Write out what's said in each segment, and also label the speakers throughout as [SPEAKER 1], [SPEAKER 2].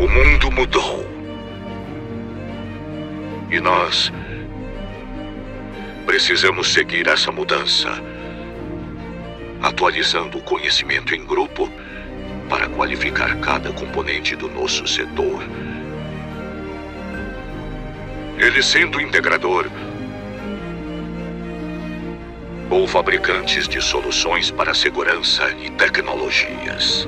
[SPEAKER 1] O mundo mudou. E nós precisamos seguir essa mudança, atualizando o conhecimento em grupo para qualificar cada componente do nosso setor. Ele sendo integrador ou fabricantes de soluções para segurança e tecnologias.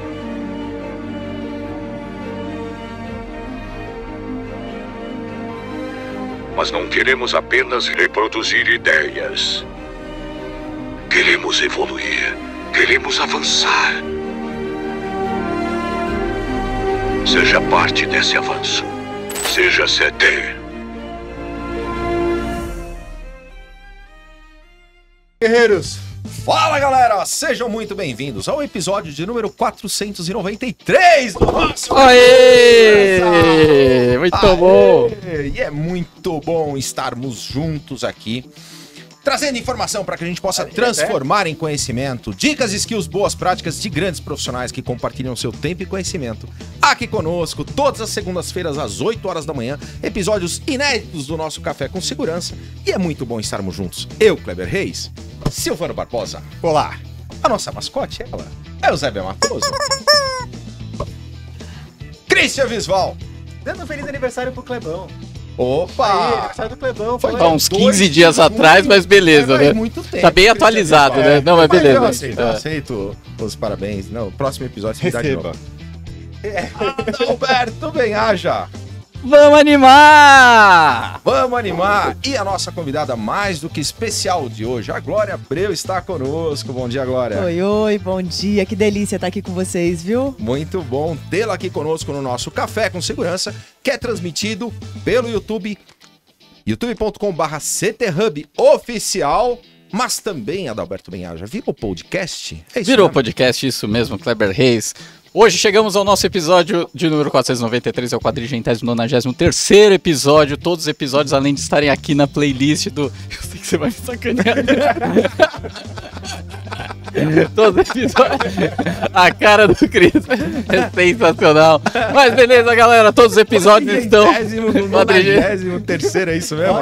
[SPEAKER 1] Mas não queremos apenas reproduzir ideias. Queremos evoluir. Queremos avançar. Seja parte desse avanço. Seja CT.
[SPEAKER 2] Guerreiros, fala galera, sejam muito bem-vindos ao episódio de número 493 do nosso...
[SPEAKER 3] Aê! Muito bom!
[SPEAKER 2] E é muito bom estarmos juntos aqui, trazendo informação para que a gente possa transformar em conhecimento, dicas, skills, boas práticas de grandes profissionais que compartilham seu tempo e conhecimento. Aqui conosco, todas as segundas-feiras às 8 horas da manhã, episódios inéditos do nosso Café com Segurança. E é muito bom estarmos juntos. Eu, Kleber Reis, Silvano Barbosa. Olá. A nossa mascote, ela, é o Zé Matoso. Christian Visval.
[SPEAKER 4] Dando um feliz aniversário pro Clebão.
[SPEAKER 2] Opa!
[SPEAKER 4] Aniversário do Clebão.
[SPEAKER 2] Foi
[SPEAKER 3] Há uns 15 dias atrás, mas beleza, né?
[SPEAKER 2] Muito tempo.
[SPEAKER 3] Tá bem atualizado, né? Não, mas beleza.
[SPEAKER 2] Eu aceito os parabéns. Não, próximo episódio você me dá de novo. Alberto Benhaja.
[SPEAKER 3] Vamos animar!
[SPEAKER 2] Vamos animar! E a nossa convidada mais do que especial de hoje, a Glória Abreu, está conosco. Bom dia, Glória.
[SPEAKER 5] Oi, oi, bom dia. Que delícia estar aqui com vocês, viu?
[SPEAKER 2] Muito bom tê-la aqui conosco no nosso Café com Segurança, que é transmitido pelo YouTube, youtube.com/CTHub oficial, mas também, Adalberto Benhaja, virou podcast? É isso,
[SPEAKER 3] Virou
[SPEAKER 2] né?
[SPEAKER 3] podcast, isso mesmo, Kleber Reis. Hoje chegamos ao nosso episódio de número 493, é o 493º episódio. Todos os episódios, além de estarem aqui na playlist do... Eu sei que você vai me sacanear. Todos os episódios. A cara do Cris é sensacional. Mas beleza, galera, todos os episódios estão...
[SPEAKER 2] 43º, é isso mesmo?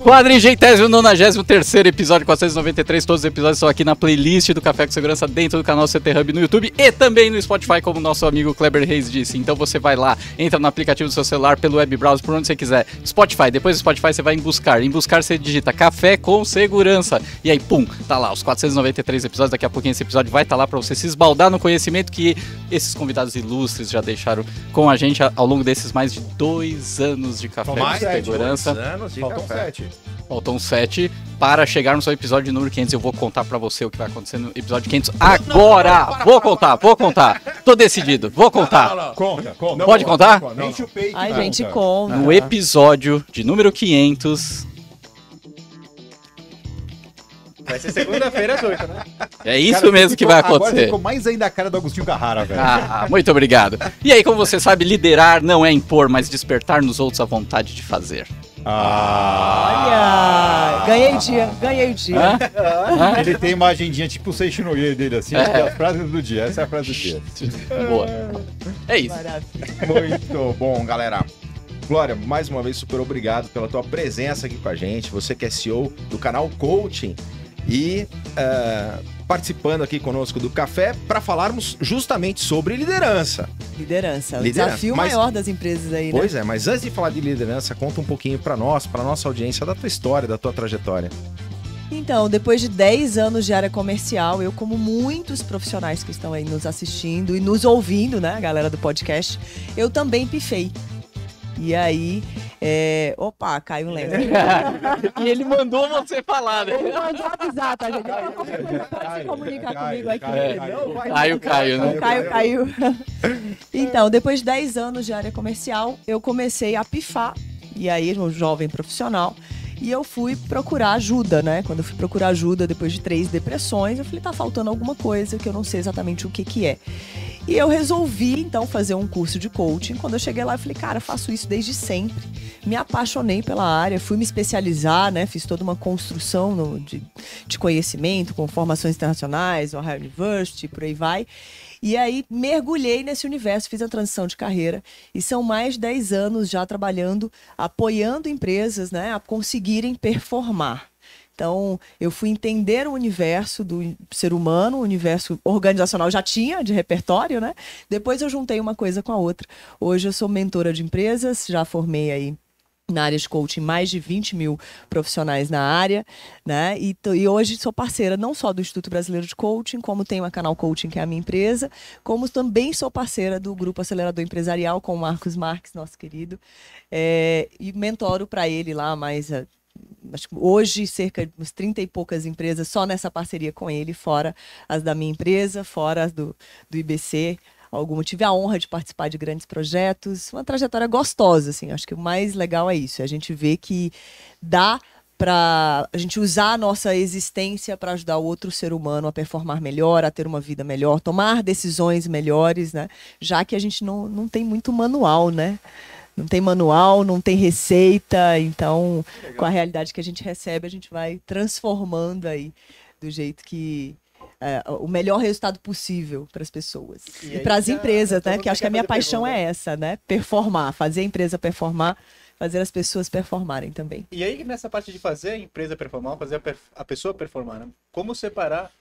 [SPEAKER 3] 493º episódio, 493, todos os episódios estão aqui na playlist do Café com Segurança dentro do canal CT Hub no YouTube e também no Spotify, como o nosso amigo Kleber Reis disse. Então você vai lá, entra no aplicativo do seu celular, pelo web browser, por onde você quiser. Spotify, depois do Spotify você vai em buscar. Em buscar você digita Café com Segurança. E aí, pum, tá lá, os 493 episódios. Daqui a pouquinho esse episódio vai estar lá pra você se esbaldar no conhecimento que esses convidados ilustres já deixaram com a gente ao longo desses mais de 2 anos de Café com Segurança. Faltam 7 para chegarmos ao episódio de número 500. Eu vou contar pra você o que vai acontecer no episódio 500 agora. Vou contar. Tô decidido, vou contar.
[SPEAKER 2] Não. Conta.
[SPEAKER 3] Pode contar?
[SPEAKER 2] Enche o peito.
[SPEAKER 5] Ai, gente, conta.
[SPEAKER 3] No episódio de número 500...
[SPEAKER 4] Vai ser segunda-feira às 8, né?
[SPEAKER 3] É isso mesmo que vai acontecer.
[SPEAKER 6] Agora ficou mais ainda a cara do Agostinho Carrara, velho.
[SPEAKER 3] Ah, muito obrigado. E aí, como você sabe, liderar não é impor, mas despertar nos outros a vontade de fazer.
[SPEAKER 5] Olha, ganhei o dia.
[SPEAKER 3] Hã?
[SPEAKER 6] Ele tem uma agendinha tipo o Seixo Nogueira dele, assim, que é as frases do dia. Essa é a frase do dia.
[SPEAKER 3] Boa. É isso.
[SPEAKER 5] Maravilha.
[SPEAKER 2] Muito bom, galera. Glória, mais uma vez, super obrigado pela tua presença aqui com a gente. Você que é CEO do canal Coaching e participando aqui conosco do Café para falarmos justamente sobre liderança.
[SPEAKER 5] Liderança, o desafio maior das empresas aí, né?
[SPEAKER 2] Pois é, mas antes de falar de liderança, conta um pouquinho para nós, para nossa audiência, da tua história, da tua trajetória.
[SPEAKER 5] Então, depois de 10 anos de área comercial, eu, como muitos profissionais que estão aí nos assistindo e nos ouvindo, né, a galera do podcast, eu também pifei. E aí, opa, caiu um lento.
[SPEAKER 3] E ele mandou você falar, né?
[SPEAKER 5] Ele mandou avisar, tá, gente? Pode se comunicar comigo aqui.
[SPEAKER 3] Caio, né?
[SPEAKER 5] Caiu. Então, depois de 10 anos de área comercial, eu comecei a pifar. E aí, um jovem profissional. E eu fui procurar ajuda, né? Quando eu fui procurar ajuda, depois de 3 depressões, eu falei, tá faltando alguma coisa que eu não sei exatamente o que é. E eu resolvi, então, fazer um curso de coaching. Quando eu cheguei lá, eu falei, cara, faço isso desde sempre. me apaixonei pela área, fui me especializar, né? Fiz toda uma construção de conhecimento, com formações internacionais, Ohio University, por aí vai. E aí mergulhei nesse universo, fiz a transição de carreira e são mais de 10 anos já trabalhando, apoiando empresas, né, a conseguirem performar. Então, eu fui entender o universo do ser humano, o universo organizacional já tinha de repertório, né? Depois eu juntei uma coisa com a outra. Hoje eu sou mentora de empresas, já formei aí na área de coaching mais de 20 mil profissionais na área, né? E hoje sou parceira não só do Instituto Brasileiro de Coaching, como tenho a Canal Coaching, que é a minha empresa, como também sou parceira do Grupo Acelerador Empresarial com o Marcos Marques, nosso querido, e mentoro para ele lá mais... acho que hoje, cerca de uns 30 e poucas empresas só nessa parceria com ele, fora as da minha empresa, fora as do IBC. Tive a honra de participar de grandes projetos, uma trajetória gostosa, assim. Acho que o mais legal é isso, a gente vê que dá para a gente usar a nossa existência para ajudar o outro ser humano a performar melhor, a ter uma vida melhor, tomar decisões melhores, né? Já que a gente não tem muito manual, né? Não tem manual, não tem receita, então com a realidade que a gente recebe, a gente vai transformando aí do jeito que o melhor resultado possível para as pessoas. E para as empresas, né? Que acho que a minha paixão é essa, né? Performar, fazer a empresa performar, fazer as pessoas performarem também.
[SPEAKER 4] E aí, nessa parte de fazer a empresa performar, fazer a pessoa performar, né? Como separar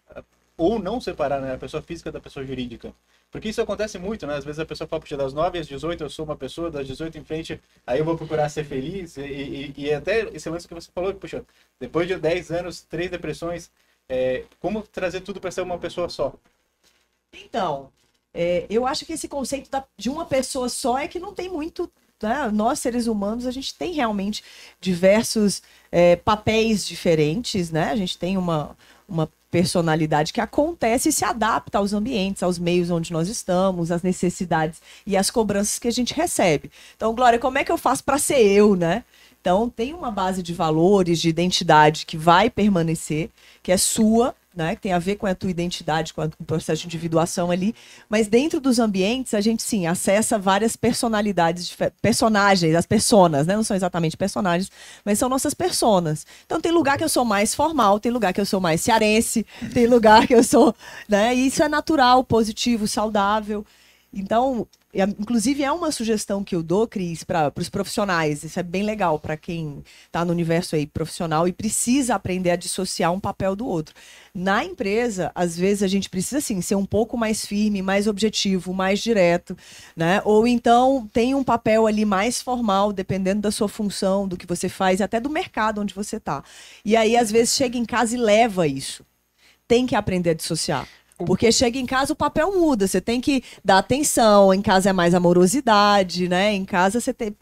[SPEAKER 4] ou não separar, né, a pessoa física da pessoa jurídica? Porque isso acontece muito, né? Às vezes a pessoa fala, puxa, das 9 às 18 eu sou uma pessoa, das 18 em frente, aí eu vou procurar ser feliz. E até esse lance que você falou, puxa, depois de 10 anos, 3 depressões, como trazer tudo para ser uma pessoa só?
[SPEAKER 5] Então, eu acho que esse conceito de uma pessoa só é que não tem muito... Né? Nós, seres humanos, a gente tem realmente diversos papéis diferentes, né? A gente tem uma personalidade que acontece e se adapta aos ambientes, aos meios onde nós estamos, às necessidades e às cobranças que a gente recebe. Então, Glória, como é que eu faço para ser eu, né? Então, tem uma base de valores, de identidade que vai permanecer, que é sua, né? Que tem a ver com a tua identidade, com o processo de individuação ali. Mas dentro dos ambientes, a gente, sim, acessa várias personalidades, personagens, as personas, né? Não são exatamente personagens, mas são nossas personas. Então, tem lugar que eu sou mais formal, tem lugar que eu sou mais cearense, tem lugar que eu sou... né? E isso é natural, positivo, saudável. Então, inclusive é uma sugestão que eu dou, Cris, para os profissionais. Isso é bem legal para quem está no universo aí profissional e precisa aprender a dissociar um papel do outro. Na empresa, às vezes a gente precisa, assim, ser um pouco mais firme, mais objetivo, mais direto, né? Ou então tem um papel ali mais formal, dependendo da sua função, do que você faz, até do mercado onde você está. E aí, às vezes, chega em casa e leva isso. Tem que aprender a dissociar. Porque chega em casa, o papel muda, você tem que dar atenção, em casa é mais amorosidade, né? Em casa você tem,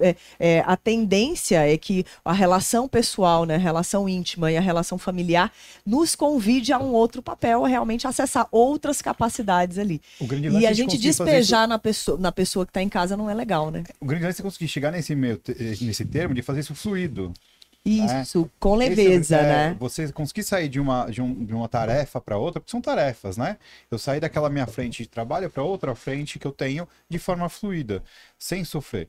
[SPEAKER 5] a tendência é que a relação pessoal, né? A relação íntima e a relação familiar nos convide a um outro papel, a realmente acessar outras capacidades ali. E a gente despejar na pessoa que está em casa não é legal, né?
[SPEAKER 6] O grande lance é conseguir chegar nesse termo de fazer isso fluido.
[SPEAKER 5] Isso, né? Com leveza, né?
[SPEAKER 6] Você conseguir sair de uma tarefa para outra, porque são tarefas, né? Eu sair daquela minha frente de trabalho para outra frente que eu tenho de forma fluida, sem sofrer.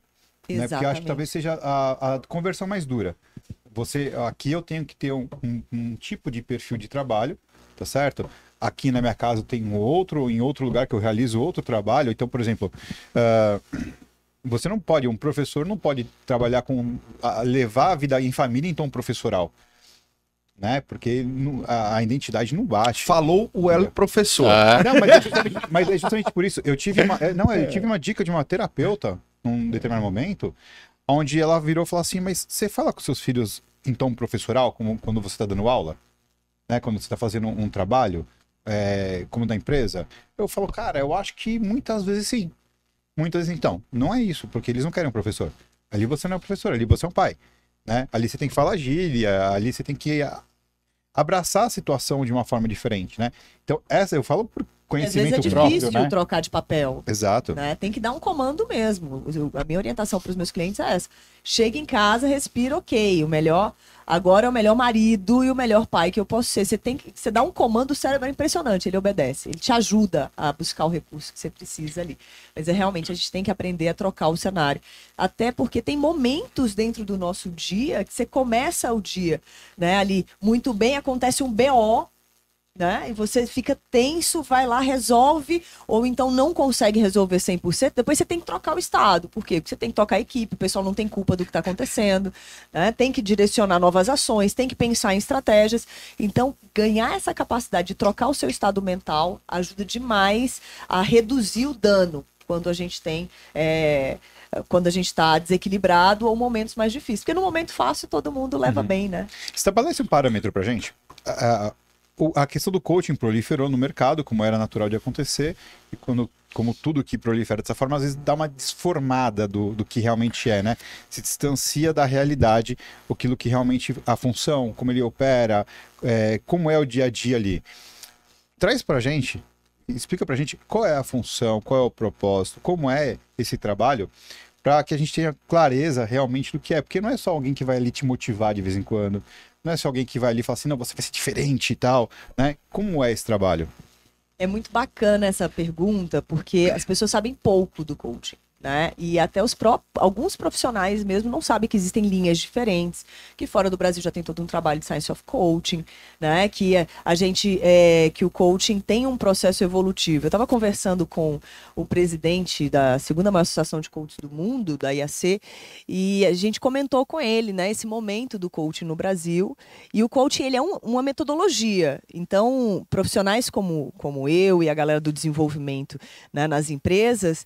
[SPEAKER 6] Né? Porque eu acho que talvez seja a conversão mais dura. Aqui eu tenho que ter um tipo de perfil de trabalho, tá certo? Aqui na minha casa eu tenho em outro lugar que eu realizo outro trabalho. Então, por exemplo... você não pode, um professor não pode trabalhar levar a vida em família em tom professoral, né? Porque a identidade não bate.
[SPEAKER 2] Falou o elo professor.
[SPEAKER 6] Não, mas é justamente por isso. Eu tive uma dica de uma terapeuta num determinado momento, onde ela virou e falou assim, mas você fala com seus filhos em tom professoral, como quando você está dando aula? Né? Quando você está fazendo um trabalho, como da empresa? Eu falo, cara, eu acho que muitas vezes sim. Muitas vezes, então, não é isso, porque eles não querem um professor. Ali você não é um professor, ali você é um pai. Né? Ali você tem que falar gíria, ali você tem que abraçar a situação de uma forma diferente. Né? Então, eu falo conhecimento
[SPEAKER 5] às vezes é
[SPEAKER 6] próprio,
[SPEAKER 5] difícil
[SPEAKER 6] né?
[SPEAKER 5] trocar de papel.
[SPEAKER 6] Exato.
[SPEAKER 5] Né? Tem que dar um comando mesmo. A minha orientação para os meus clientes é essa. Chega em casa, respira, ok. Agora é o melhor marido e o melhor pai que eu posso ser. Você dá um comando, o cérebro é impressionante, ele obedece. Ele te ajuda a buscar o recurso que você precisa ali. Mas realmente a gente tem que aprender a trocar o cenário. Até porque tem momentos dentro do nosso dia que você começa o dia, né, ali muito bem, acontece um BO, né? E você fica tenso, vai lá, resolve, ou então não consegue resolver 100%, depois você tem que trocar o estado. Por quê? Porque você tem que tocar a equipe, o pessoal não tem culpa do que está acontecendo, né? Tem que direcionar novas ações, tem que pensar em estratégias. Então, ganhar essa capacidade de trocar o seu estado mental ajuda demais a reduzir o dano quando a gente tem... quando a gente está desequilibrado ou momentos mais difíceis. Porque no momento fácil todo mundo leva bem, né?
[SPEAKER 6] Estabelece um parâmetro pra gente. A questão do coaching proliferou no mercado, como era natural de acontecer, e como tudo que prolifera dessa forma, às vezes dá uma desformada do que realmente é, né? Se distancia da realidade, aquilo que realmente a função, como ele opera, como é o dia a dia ali. Traz pra gente, explica pra gente qual é a função, qual é o propósito, como é esse trabalho, para que a gente tenha clareza realmente do que é. Porque não é só alguém que vai ali te motivar de vez em quando, não é só alguém que vai ali e fala assim, não, você vai ser diferente e tal, né? Como é esse trabalho?
[SPEAKER 5] É muito bacana essa pergunta, porque as pessoas sabem pouco do coaching, né? E até alguns profissionais mesmo não sabem que existem linhas diferentes, que fora do Brasil já tem todo um trabalho de Science of Coaching, né? Que que o coaching tem um processo evolutivo. Eu estava conversando com o presidente da segunda maior associação de coaches do mundo, da IAC, e a gente comentou com ele, né, esse momento do coaching no Brasil. E o coaching, ele é uma metodologia. Então, profissionais como eu e a galera do desenvolvimento, né, nas empresas,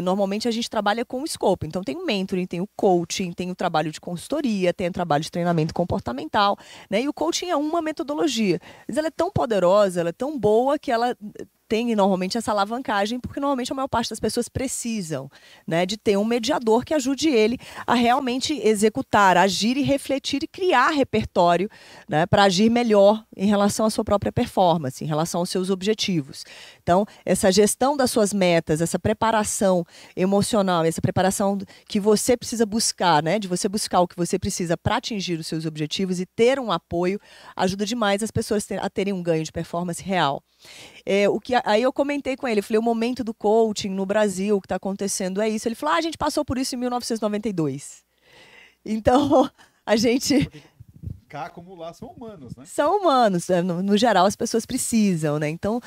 [SPEAKER 5] normalmente a gente trabalha com o escopo. Então, tem o mentoring, tem o coaching, tem o trabalho de consultoria, tem o trabalho de treinamento comportamental, né? E o coaching é uma metodologia. Mas ela é tão poderosa, ela é tão boa que ela tem normalmente essa alavancagem, porque normalmente a maior parte das pessoas precisam, né, de ter um mediador que ajude ele a realmente executar, agir e refletir e criar repertório, né, para agir melhor em relação à sua própria performance, em relação aos seus objetivos. Então, essa gestão das suas metas, essa preparação emocional, essa preparação que você precisa buscar, né, de você buscar o que você precisa para atingir os seus objetivos e ter um apoio, ajuda demais as pessoas a terem um ganho de performance real. Aí eu comentei com ele, eu falei, o momento do coaching no Brasil, o que está acontecendo é isso. Ele falou, a gente passou por isso em 1992. Então, a gente...
[SPEAKER 6] Cá como lá são humanos, né?
[SPEAKER 5] São humanos, né? No geral as pessoas precisam, né? Então,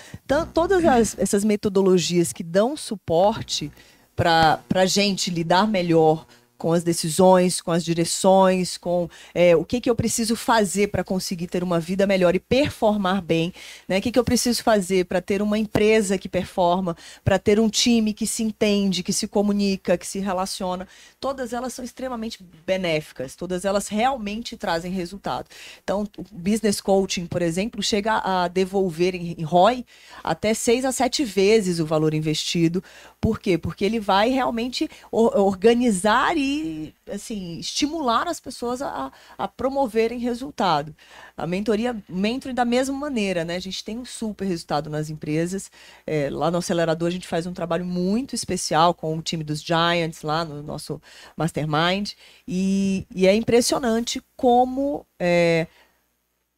[SPEAKER 5] todas essas metodologias que dão suporte para a gente lidar melhor com as decisões, com as direções, com o que eu preciso fazer para conseguir ter uma vida melhor e performar bem, né? O que eu preciso fazer para ter uma empresa que performa, para ter um time que se entende, que se comunica, que se relaciona. Todas elas são extremamente benéficas, todas elas realmente trazem resultado. Então, o business coaching, por exemplo, chega a devolver em ROI até 6 a 7 vezes o valor investido. Por quê? Porque ele vai realmente organizar e assim, estimular as pessoas a promoverem resultado. A mentoring da mesma maneira, né? A gente tem um super resultado nas empresas. Lá no Acelerador a gente faz um trabalho muito especial com o time dos Giants lá no nosso Mastermind. E é impressionante como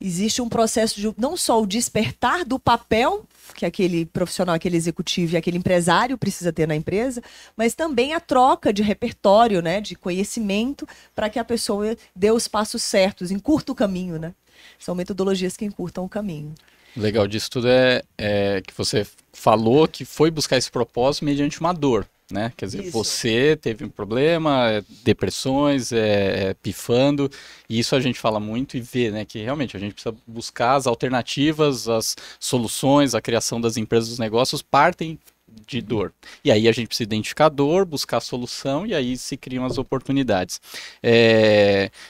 [SPEAKER 5] existe um processo de não só o despertar do papel que aquele profissional, aquele executivo e aquele empresário precisa ter na empresa, mas também a troca de repertório, né, de conhecimento para que a pessoa dê os passos certos, encurta o caminho, né? São metodologias que encurtam o caminho.
[SPEAKER 3] Legal disso tudo é que você falou que foi buscar esse propósito mediante uma dor, né? Quer dizer, você teve um problema, depressões, pifando, e isso a gente fala muito e vê, né? Que realmente a gente precisa buscar as alternativas, as soluções, a criação das empresas, dos negócios partem de dor. E aí a gente precisa identificar a dor, buscar a solução e aí se criam as oportunidades.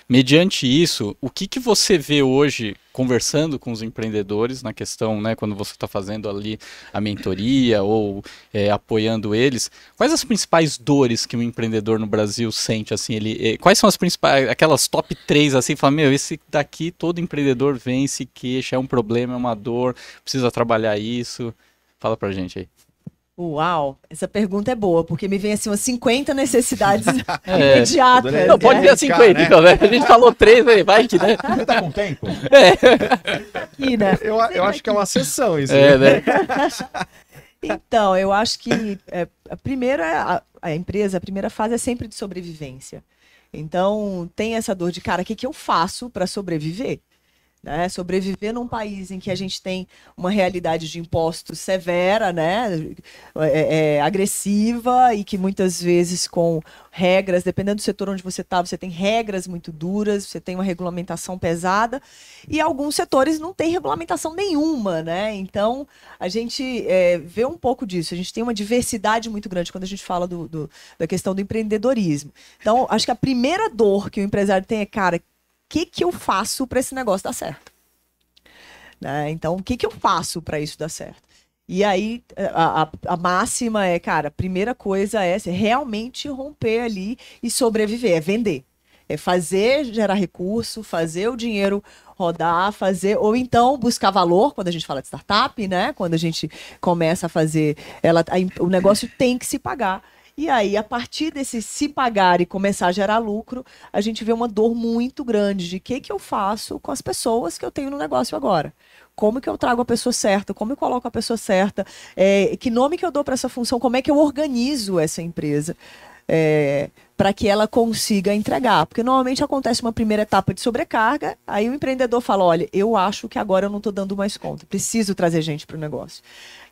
[SPEAKER 3] Mediante isso, o que você vê hoje conversando com os empreendedores na questão, né, quando você está fazendo ali a mentoria ou apoiando eles, quais as principais dores que um empreendedor no Brasil sente, assim, quais são as principais, aquelas top 3, assim, fala, meu, esse daqui todo empreendedor vem, se queixa, é um problema, é uma dor, precisa trabalhar isso. Fala pra gente aí.
[SPEAKER 5] Uau, essa pergunta é boa, porque me vem assim umas 50 necessidades imediatas.
[SPEAKER 3] Não, pode ser 50, né? Então, né? A gente falou 3, aí vai que, né?
[SPEAKER 6] Você tá com tempo?
[SPEAKER 5] Aqui, né?
[SPEAKER 2] Eu acho que é uma sessão isso.
[SPEAKER 3] Né?
[SPEAKER 5] Então, eu acho que a primeira fase é sempre de sobrevivência. Então, tem essa dor de, cara, o que eu faço para sobreviver? Né? Sobreviver num país em que a gente tem uma realidade de impostos severa, né? Agressiva e que muitas vezes com regras, dependendo do setor onde você está, você tem regras muito duras, você tem uma regulamentação pesada e alguns setores não tem regulamentação nenhuma, né? Então, a gente vê um pouco disso. A gente tem uma diversidade muito grande quando a gente fala da questão do empreendedorismo. Então, acho que a primeira dor que o empresário tem é, cara, o que eu faço para esse negócio dar certo? Né? Então, o que eu faço para isso dar certo? E aí, a máxima é, cara, a primeira coisa é realmente romper ali e sobreviver, é vender. É fazer, gerar recurso, fazer o dinheiro rodar, ou então buscar valor, quando a gente fala de startup, né? Quando a gente começa a fazer, o negócio tem que se pagar. E aí, a partir desse se pagar e começar a gerar lucro, a gente vê uma dor muito grande de o que eu faço com as pessoas que eu tenho no negócio agora. Como que eu trago a pessoa certa? Como eu coloco a pessoa certa? Que nome que eu dou para essa função? Como é que eu organizo essa empresa? Para que ela consiga entregar. Porque normalmente acontece uma primeira etapa de sobrecarga, aí o empreendedor fala, olha, eu acho que agora eu não estou dando mais conta, preciso trazer gente para o negócio.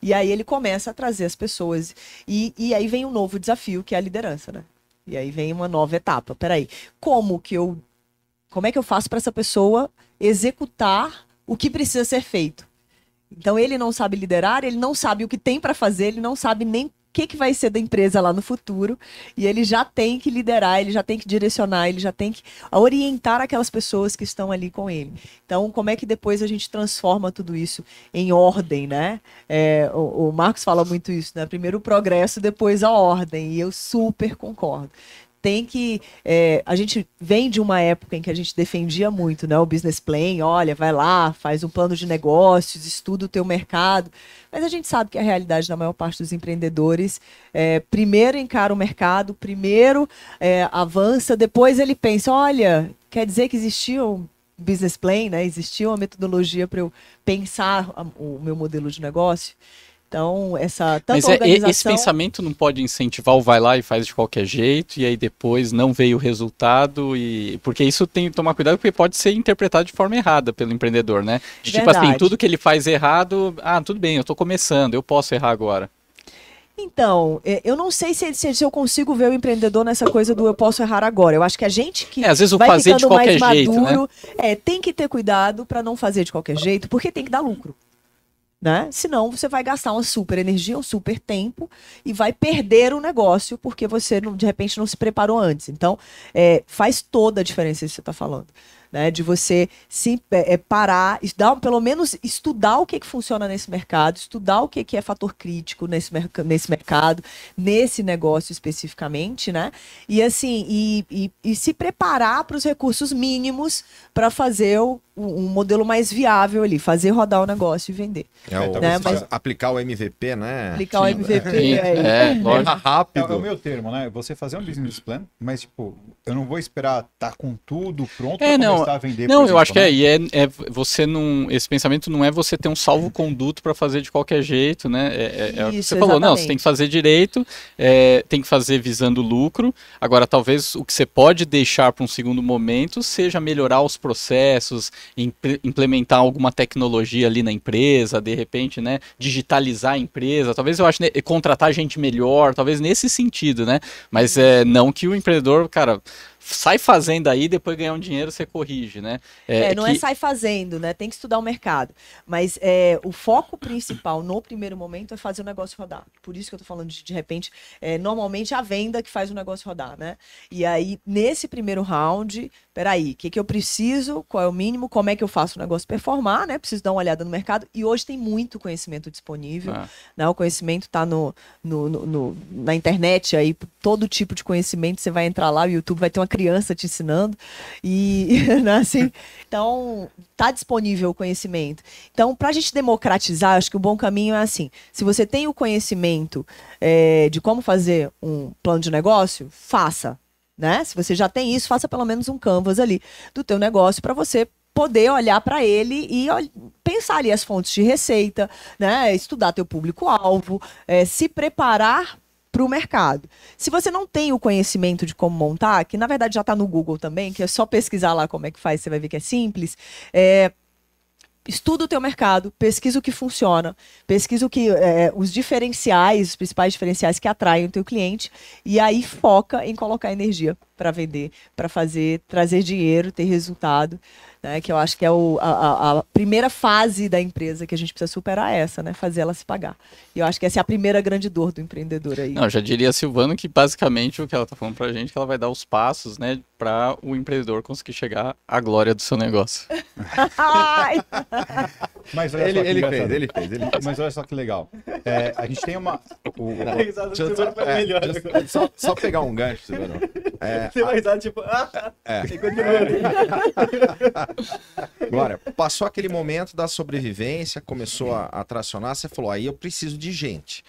[SPEAKER 5] E aí ele começa a trazer as pessoas. E aí vem um novo desafio, que é a liderança, né? E aí vem uma nova etapa. Peraí, como é que eu faço para essa pessoa executar o que precisa ser feito? Então ele não sabe liderar, ele não sabe o que tem para fazer, ele não sabe nem o que vai ser da empresa lá no futuro, e ele já tem que liderar, ele já tem que direcionar, ele já tem que orientar aquelas pessoas que estão ali com ele. Então, como é que depois a gente transforma tudo isso em ordem, né? O Marcos fala muito isso, né? Primeiro o progresso, depois a ordem, e eu super concordo. A gente vem de uma época em que a gente defendia muito, né, o business plan, olha, vai lá, faz um plano de negócios, estuda o teu mercado, mas a gente sabe que a realidade da maior parte dos empreendedores, primeiro encara o mercado, primeiro avança, depois ele pensa, olha, quer dizer que existia um business plan, né, existia uma metodologia para eu pensar o meu modelo de negócio. Então,
[SPEAKER 3] esse pensamento não pode incentivar o vai lá e faz de qualquer jeito, e aí depois não veio o resultado, porque isso tem que tomar cuidado, porque pode ser interpretado de forma errada pelo empreendedor, né? Tipo assim, tudo que ele faz errado, tudo bem, eu tô começando, eu posso errar agora.
[SPEAKER 5] Então, eu não sei se eu consigo ver o empreendedor nessa coisa do eu posso errar agora. Eu acho que a gente que
[SPEAKER 3] às vezes o
[SPEAKER 5] vai
[SPEAKER 3] fazer
[SPEAKER 5] ficando
[SPEAKER 3] de qualquer
[SPEAKER 5] mais
[SPEAKER 3] jeito,
[SPEAKER 5] maduro,
[SPEAKER 3] né?
[SPEAKER 5] Tem que ter cuidado para não fazer de qualquer jeito, porque tem que dar lucro. Né? Senão você vai gastar uma super energia, um super tempo e vai perder o negócio porque você, de repente, não se preparou antes. Então, faz toda a diferença isso que você está falando. Né? De você parar, pelo menos estudar o que funciona nesse mercado, estudar o que é fator crítico nesse mercado, nesse negócio especificamente, né? E assim, e se preparar para os recursos mínimos para fazer um modelo mais viável ali, fazer rodar o negócio e vender.
[SPEAKER 2] Aplicar o MVP, né?
[SPEAKER 5] Aplicar o MVP.
[SPEAKER 2] Rápido.
[SPEAKER 6] É o meu termo, né? Você fazer um business plan, mas tipo, eu não vou esperar estar com tudo pronto para começar a vender.
[SPEAKER 3] Não, eu acho que você não. Esse pensamento não é você ter um salvo-conduto para fazer de qualquer jeito, né?
[SPEAKER 5] Isso,
[SPEAKER 3] você falou, não, você tem que fazer direito, tem que fazer visando lucro. Agora, talvez o que você pode deixar para um segundo momento seja melhorar os processos, implementar alguma tecnologia ali na empresa, de repente, né? Digitalizar a empresa, talvez eu acho contratar gente melhor, talvez nesse sentido, né? Mas não que o empreendedor, cara, sai fazendo aí, depois ganhar um dinheiro, você corrige, né?
[SPEAKER 5] Não sai fazendo, né? Tem que estudar o mercado. Mas o foco principal no primeiro momento é fazer o negócio rodar. Por isso que eu tô falando de repente, normalmente a venda que faz o negócio rodar, né? E aí, nesse primeiro round, peraí, o que eu preciso, qual é o mínimo, como é que eu faço o negócio performar, né? Preciso dar uma olhada no mercado. E hoje tem muito conhecimento disponível, né? O conhecimento tá na internet aí, todo tipo de conhecimento, você vai entrar lá, o YouTube vai ter uma criança te ensinando. E, né, assim, então, tá disponível o conhecimento. Então, para a gente democratizar, acho que o bom caminho é assim, se você tem o conhecimento de como fazer um plano de negócio, faça. Né? Se você já tem isso, faça pelo menos um canvas ali do teu negócio para você poder olhar para ele e pensar ali as fontes de receita, né? Estudar teu público-alvo, se preparar para o mercado. Se você não tem o conhecimento de como montar, que na verdade já está no Google também, que é só pesquisar lá como é que faz, você vai ver que é simples, estuda o teu mercado, pesquisa o que funciona, pesquisa os diferenciais, os principais diferenciais que atraem o teu cliente, e aí foca em colocar energia para vender, para trazer dinheiro, ter resultado, né? Que eu acho que é a primeira fase da empresa que a gente precisa superar essa, né? Fazer ela se pagar. E eu acho que essa é a primeira grande dor do empreendedor aí.
[SPEAKER 3] Não, já diria a Silvana que basicamente o que ela está falando pra gente é que ela vai dar os passos, né, para o empreendedor conseguir chegar à glória do seu negócio.
[SPEAKER 6] Mas olha só ele fez. Mas olha só que legal. A gente tem uma...
[SPEAKER 2] Só pegar um gancho, Silvano.
[SPEAKER 4] Tem uma risada tipo... E continua.
[SPEAKER 2] Glória, passou aquele momento da sobrevivência, começou a tracionar, você falou, aí eu preciso de gente.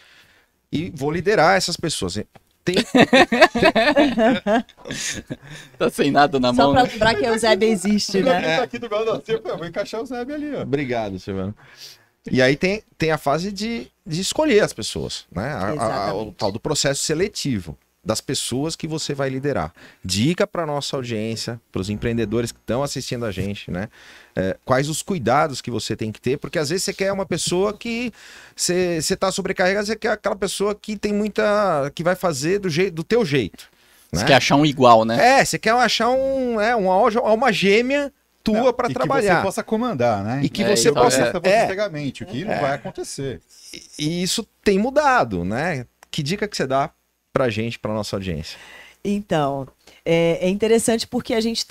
[SPEAKER 2] E vou liderar essas pessoas.
[SPEAKER 3] Tá sem nada na mão.
[SPEAKER 5] Só pra lembrar que o Eusébio existe, né?
[SPEAKER 6] Aqui do meu eu vou encaixar o Eusébio ali, ó.
[SPEAKER 2] Obrigado, Silvano. E aí tem a fase de escolher as pessoas, né? O tal do processo seletivo das pessoas que você vai liderar. Dica para nossa audiência, para os empreendedores que estão assistindo a gente, né? Quais os cuidados que você tem que ter, porque às vezes você quer uma pessoa que você está sobrecarregado, você quer aquela pessoa que tem que vai fazer do teu jeito.
[SPEAKER 3] Você quer achar um igual, né?
[SPEAKER 2] Você quer achar uma gêmea tua para trabalhar.
[SPEAKER 6] E que você possa comandar, né?
[SPEAKER 2] E que você possa...
[SPEAKER 6] Cegamente, o que não vai acontecer.
[SPEAKER 2] E isso tem mudado, né? Que dica que você dá pra gente, pra nossa audiência?
[SPEAKER 5] Então, é interessante porque a gente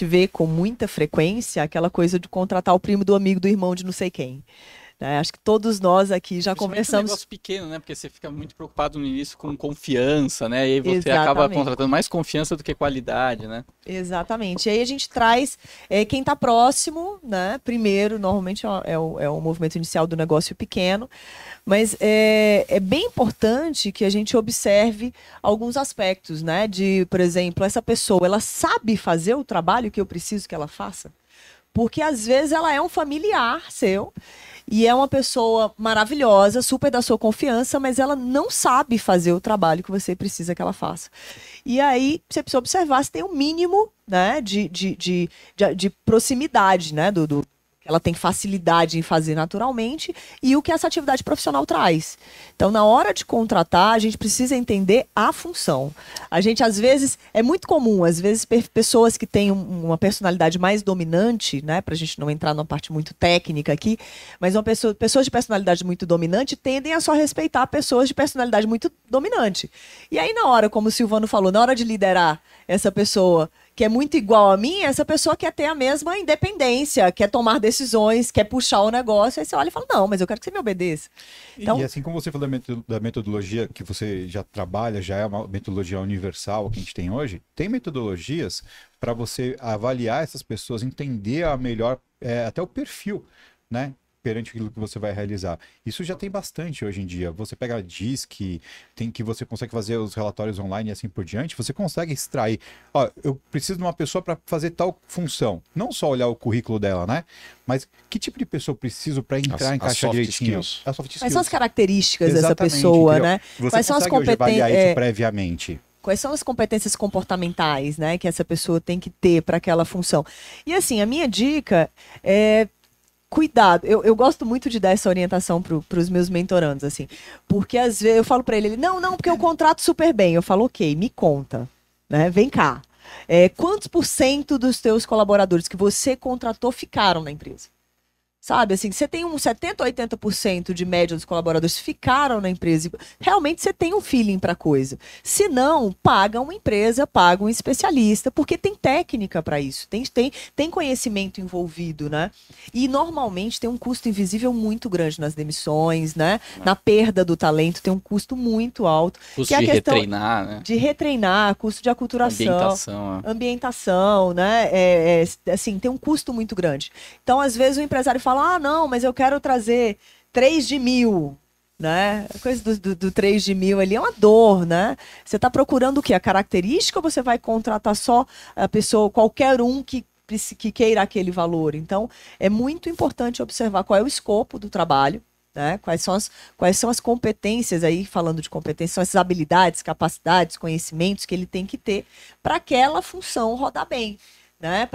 [SPEAKER 5] vê com muita frequência aquela coisa de contratar o primo do amigo do irmão de não sei quem. Né? Acho que todos nós aqui já conversamos...
[SPEAKER 3] É um negócio pequeno, né? Porque você fica muito preocupado no início com confiança, né? E aí você acaba contratando mais confiança do que qualidade, né?
[SPEAKER 5] Exatamente. E aí a gente traz quem está próximo, né? Primeiro, normalmente é o movimento inicial do negócio pequeno, mas é bem importante que a gente observe alguns aspectos, né? Por exemplo, essa pessoa, ela sabe fazer o trabalho que eu preciso que ela faça? Porque às vezes ela é um familiar seu e é uma pessoa maravilhosa, super da sua confiança, mas ela não sabe fazer o trabalho que você precisa que ela faça. E aí você precisa observar se tem um mínimo, né, de proximidade, né, ela tem facilidade em fazer naturalmente e o que essa atividade profissional traz. Então, na hora de contratar, a gente precisa entender a função. A gente, às vezes, é muito comum, às vezes, pessoas que têm uma personalidade mais dominante, né, para a gente não entrar numa parte muito técnica aqui, mas pessoas de personalidade muito dominante tendem a só respeitar pessoas de personalidade muito dominante. E aí, na hora, como o Silvano falou, na hora de liderar essa pessoa que é muito igual a mim, essa pessoa quer ter a mesma independência, quer tomar decisões, quer puxar o negócio, aí você olha e fala, não, mas eu quero que você me obedeça. Então...
[SPEAKER 6] E assim como você falou da metodologia que você já trabalha, já é uma metodologia universal que a gente tem hoje, tem metodologias para você avaliar essas pessoas, entender a melhor, até o perfil, né? Perante aquilo que você vai realizar. Isso já tem bastante hoje em dia. Você pega a DISC, que você consegue fazer os relatórios online e assim por diante, você consegue extrair. Ó, eu preciso de uma pessoa para fazer tal função. Não só olhar o currículo dela, né? Mas que tipo de pessoa eu preciso para encaixar direitinho?
[SPEAKER 5] Quais são as características dessa pessoa, entendeu? Né?
[SPEAKER 6] Você
[SPEAKER 5] Quais são as competências?
[SPEAKER 6] Avaliar isso previamente.
[SPEAKER 5] Quais são as competências comportamentais, né, que essa pessoa tem que ter para aquela função? E assim, a minha dica é cuidado. Eu gosto muito de dar essa orientação para os meus mentorandos, assim, porque às vezes eu falo para ele, não, porque eu contrato super bem. Eu falo, ok, me conta, né? Vem cá. Quantos % dos teus colaboradores que você contratou ficaram na empresa? Sabe, assim, você tem uns 70% ou 80% de média dos colaboradores ficaram na empresa. Realmente você tem um feeling para coisa. Se não, paga uma empresa, paga um especialista, porque tem técnica para isso, tem conhecimento envolvido, né? E normalmente tem um custo invisível muito grande nas demissões, né? Na perda do talento tem um custo muito alto.
[SPEAKER 3] Custo
[SPEAKER 5] que é a
[SPEAKER 3] de
[SPEAKER 5] questão
[SPEAKER 3] retreinar, né?
[SPEAKER 5] de retreinar, custo de aculturação, ambientação, né? Assim, tem um custo muito grande. Então, às vezes, o empresário fala, não, mas eu quero trazer 3 de 1000, né? A coisa do 3 de 1000 ali é uma dor, né? Você está procurando o quê? A característica ou você vai contratar só a pessoa, qualquer um que queira aquele valor? Então, é muito importante observar qual é o escopo do trabalho, né? Quais são as competências aí, falando de competências, são essas habilidades, capacidades, conhecimentos que ele tem que ter para aquela função rodar bem. Né,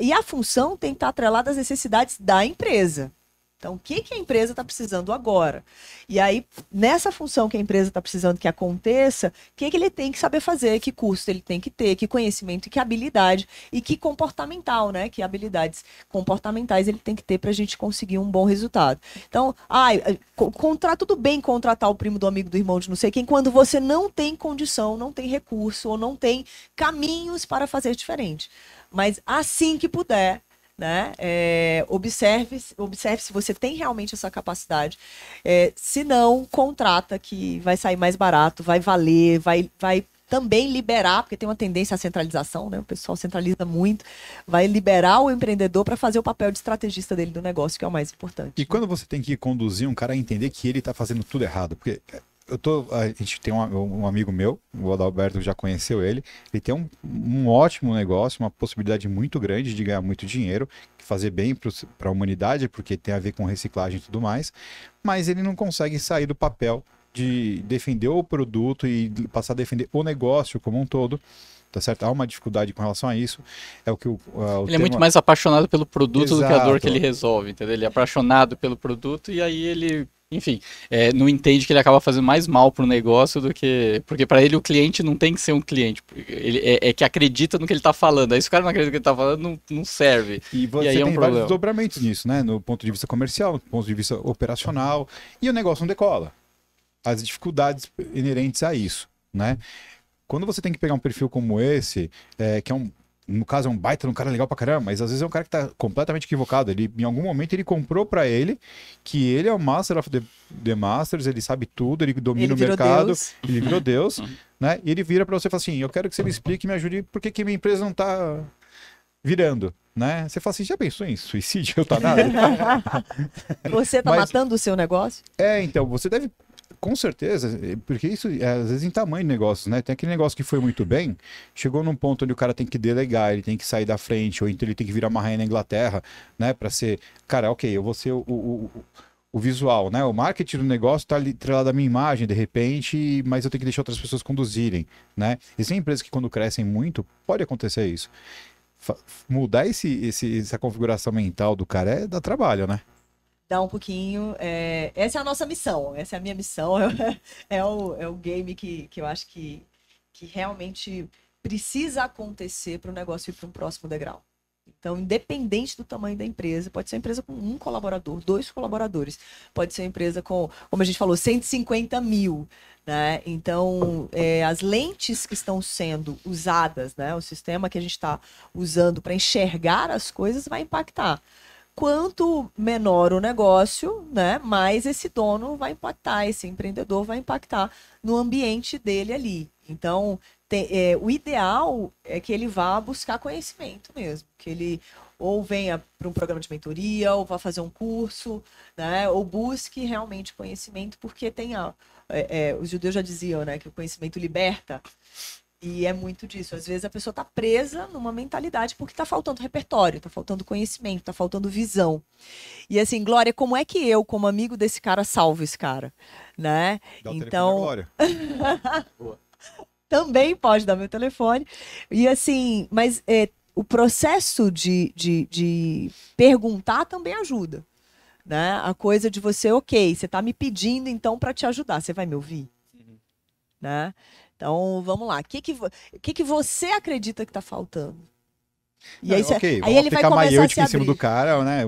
[SPEAKER 5] e a função tem que estar atrelada às necessidades da empresa. Então, o que a empresa está precisando agora? E aí, nessa função que a empresa está precisando que aconteça, o que ele tem que saber fazer, que custo ele tem que ter, que conhecimento e que habilidade, e que comportamental, né? Que habilidades comportamentais ele tem que ter para a gente conseguir um bom resultado. Então, tudo bem contratar o primo do amigo do irmão de não sei quem, quando você não tem condição, não tem recurso, ou não tem caminhos para fazer diferente. Mas assim que puder, né? Observe se você tem realmente essa capacidade. Se não, contrata, que vai sair mais barato, vai valer, vai também liberar, porque tem uma tendência à centralização, né? O pessoal centraliza muito, vai liberar o empreendedor para fazer o papel de estrategista dele do negócio, que é o mais importante.
[SPEAKER 6] E quando você tem que conduzir um cara a entender que ele está fazendo tudo errado, porque a gente tem um amigo meu, o Adalberto já conheceu ele tem um ótimo negócio, uma possibilidade muito grande de ganhar muito dinheiro, fazer bem para a humanidade, porque tem a ver com reciclagem e tudo mais, mas ele não consegue sair do papel de defender o produto e passar a defender o negócio como um todo. Tá certo? Há uma dificuldade com relação a isso. É o que
[SPEAKER 3] ele é muito mais apaixonado pelo produto do que a dor que ele resolve, entendeu? Ele é apaixonado pelo produto e aí ele, enfim, não entende que ele acaba fazendo mais mal pro negócio do que... Porque para ele o cliente não tem que ser um cliente. Ele é que acredita no que ele tá falando. Aí se o cara não acredita no que ele tá falando, não serve.
[SPEAKER 6] E você
[SPEAKER 3] aí
[SPEAKER 6] tem vários desdobramentos nisso, né? No ponto de vista comercial, no ponto de vista operacional. E o negócio não decola. As dificuldades inerentes a isso, né? Quando você tem que pegar um perfil como esse, que no caso é um baita, um cara legal pra caramba, mas às vezes é um cara que tá completamente equivocado. Em algum momento ele comprou pra ele que ele é o Master of the Masters, ele sabe tudo, ele domina o mercado, ele virou Deus, né? E ele vira pra você e fala assim, eu quero que você me explique e me ajude por que minha empresa não tá virando, né? Você fala assim, já pensou em suicídio? Tá nada?
[SPEAKER 5] Você tá matando o seu negócio?
[SPEAKER 6] Então, você deve... Com certeza, porque isso às vezes em tamanho de negócios, né? Tem aquele negócio que foi muito bem, chegou num ponto onde o cara tem que delegar, ele tem que sair da frente, ou então ele tem que virar uma rainha na Inglaterra, né? Para ser, cara, ok, eu vou ser o visual, né? O marketing do negócio tá atrelado à minha imagem, de repente, mas eu tenho que deixar outras pessoas conduzirem, né? Existem empresas que quando crescem muito, pode acontecer isso. Mudar essa configuração mental do cara dá trabalho, né?
[SPEAKER 5] Dá um pouquinho. Essa é a nossa missão, essa é a minha missão. É o game que eu acho que realmente precisa acontecer para o negócio ir para um próximo degrau. Então, independente do tamanho da empresa, pode ser uma empresa com 1 colaborador, 2 colaboradores, pode ser uma empresa com, como a gente falou, 150 mil. Né? Então, as lentes que estão sendo usadas, né? O sistema que a gente está usando para enxergar as coisas vai impactar. Quanto menor o negócio, né, mais esse dono vai impactar, esse empreendedor vai impactar no ambiente dele ali. Então, o ideal é que ele vá buscar conhecimento mesmo, que ele ou venha para um programa de mentoria, ou vá fazer um curso, né, ou busque realmente conhecimento, porque os judeus já diziam, né, que o conhecimento liberta. E é muito disso. Às vezes a pessoa está presa numa mentalidade porque está faltando repertório, está faltando conhecimento, está faltando visão. E assim, Glória, como é que eu, como amigo desse cara, salvo esse cara? Né?
[SPEAKER 6] Dá o
[SPEAKER 5] então,
[SPEAKER 6] Glória.
[SPEAKER 5] Também pode dar meu telefone. E assim, mas o processo de perguntar também ajuda. Né? A coisa de você, ok, você está me pedindo então para te ajudar, você vai me ouvir? Né? Então, vamos lá. O que você acredita que está faltando? E aí,
[SPEAKER 6] ok,
[SPEAKER 5] aí ele vai começar a se
[SPEAKER 6] maêutica em cima
[SPEAKER 5] abrir.
[SPEAKER 6] do cara, né?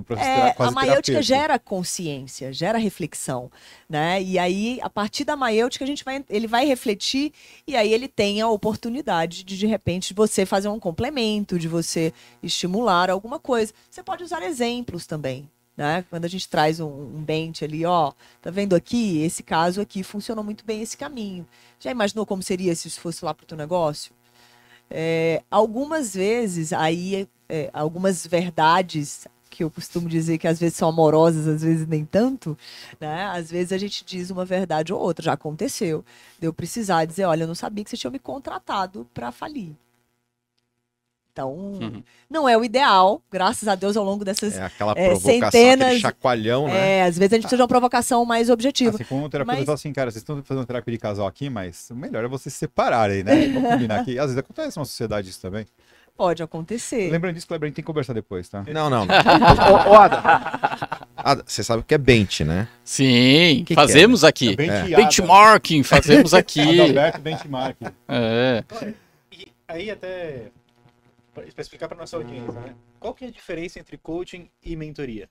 [SPEAKER 5] A maêutica gera consciência, gera reflexão, né? E aí, a partir da maêutica, ele vai refletir e aí ele tem a oportunidade de repente, você fazer um complemento, de você estimular alguma coisa. Você pode usar exemplos também, né? Quando a gente traz um bench ali, ó, tá vendo aqui? Esse caso aqui funcionou muito bem esse caminho. Já imaginou como seria se isso fosse lá pro teu negócio? Algumas vezes, algumas verdades que eu costumo dizer que às vezes são amorosas, às vezes nem tanto, né? Às vezes a gente diz uma verdade ou outra, já aconteceu, de eu precisar dizer, olha, eu não sabia que vocês tinham me contratado para falir. Então, não é o ideal, graças a Deus, ao longo dessas
[SPEAKER 2] aquela provocação,
[SPEAKER 5] centenas,
[SPEAKER 2] aquele chacoalhão, né?
[SPEAKER 5] Às vezes a gente precisa de uma provocação mais objetiva.
[SPEAKER 6] Assim, como o terapeuta fala assim, cara, vocês estão fazendo terapia de casal aqui, mas o melhor é vocês se separarem, né? Vamos combinar aqui. Às vezes acontece na sociedade isso também.
[SPEAKER 5] Pode acontecer.
[SPEAKER 6] Lembrando disso, Kleber, a gente tem que conversar depois, tá?
[SPEAKER 2] Não. Ô, Ada, você sabe o que é bench, né?
[SPEAKER 3] Sim,
[SPEAKER 2] Que
[SPEAKER 3] fazemos aqui. Benchmarking, fazemos aqui.
[SPEAKER 6] Adalberto Benchmark.
[SPEAKER 4] E aí até, para explicar para nossa audiência, né? Qual que é a diferença entre coaching e mentoria?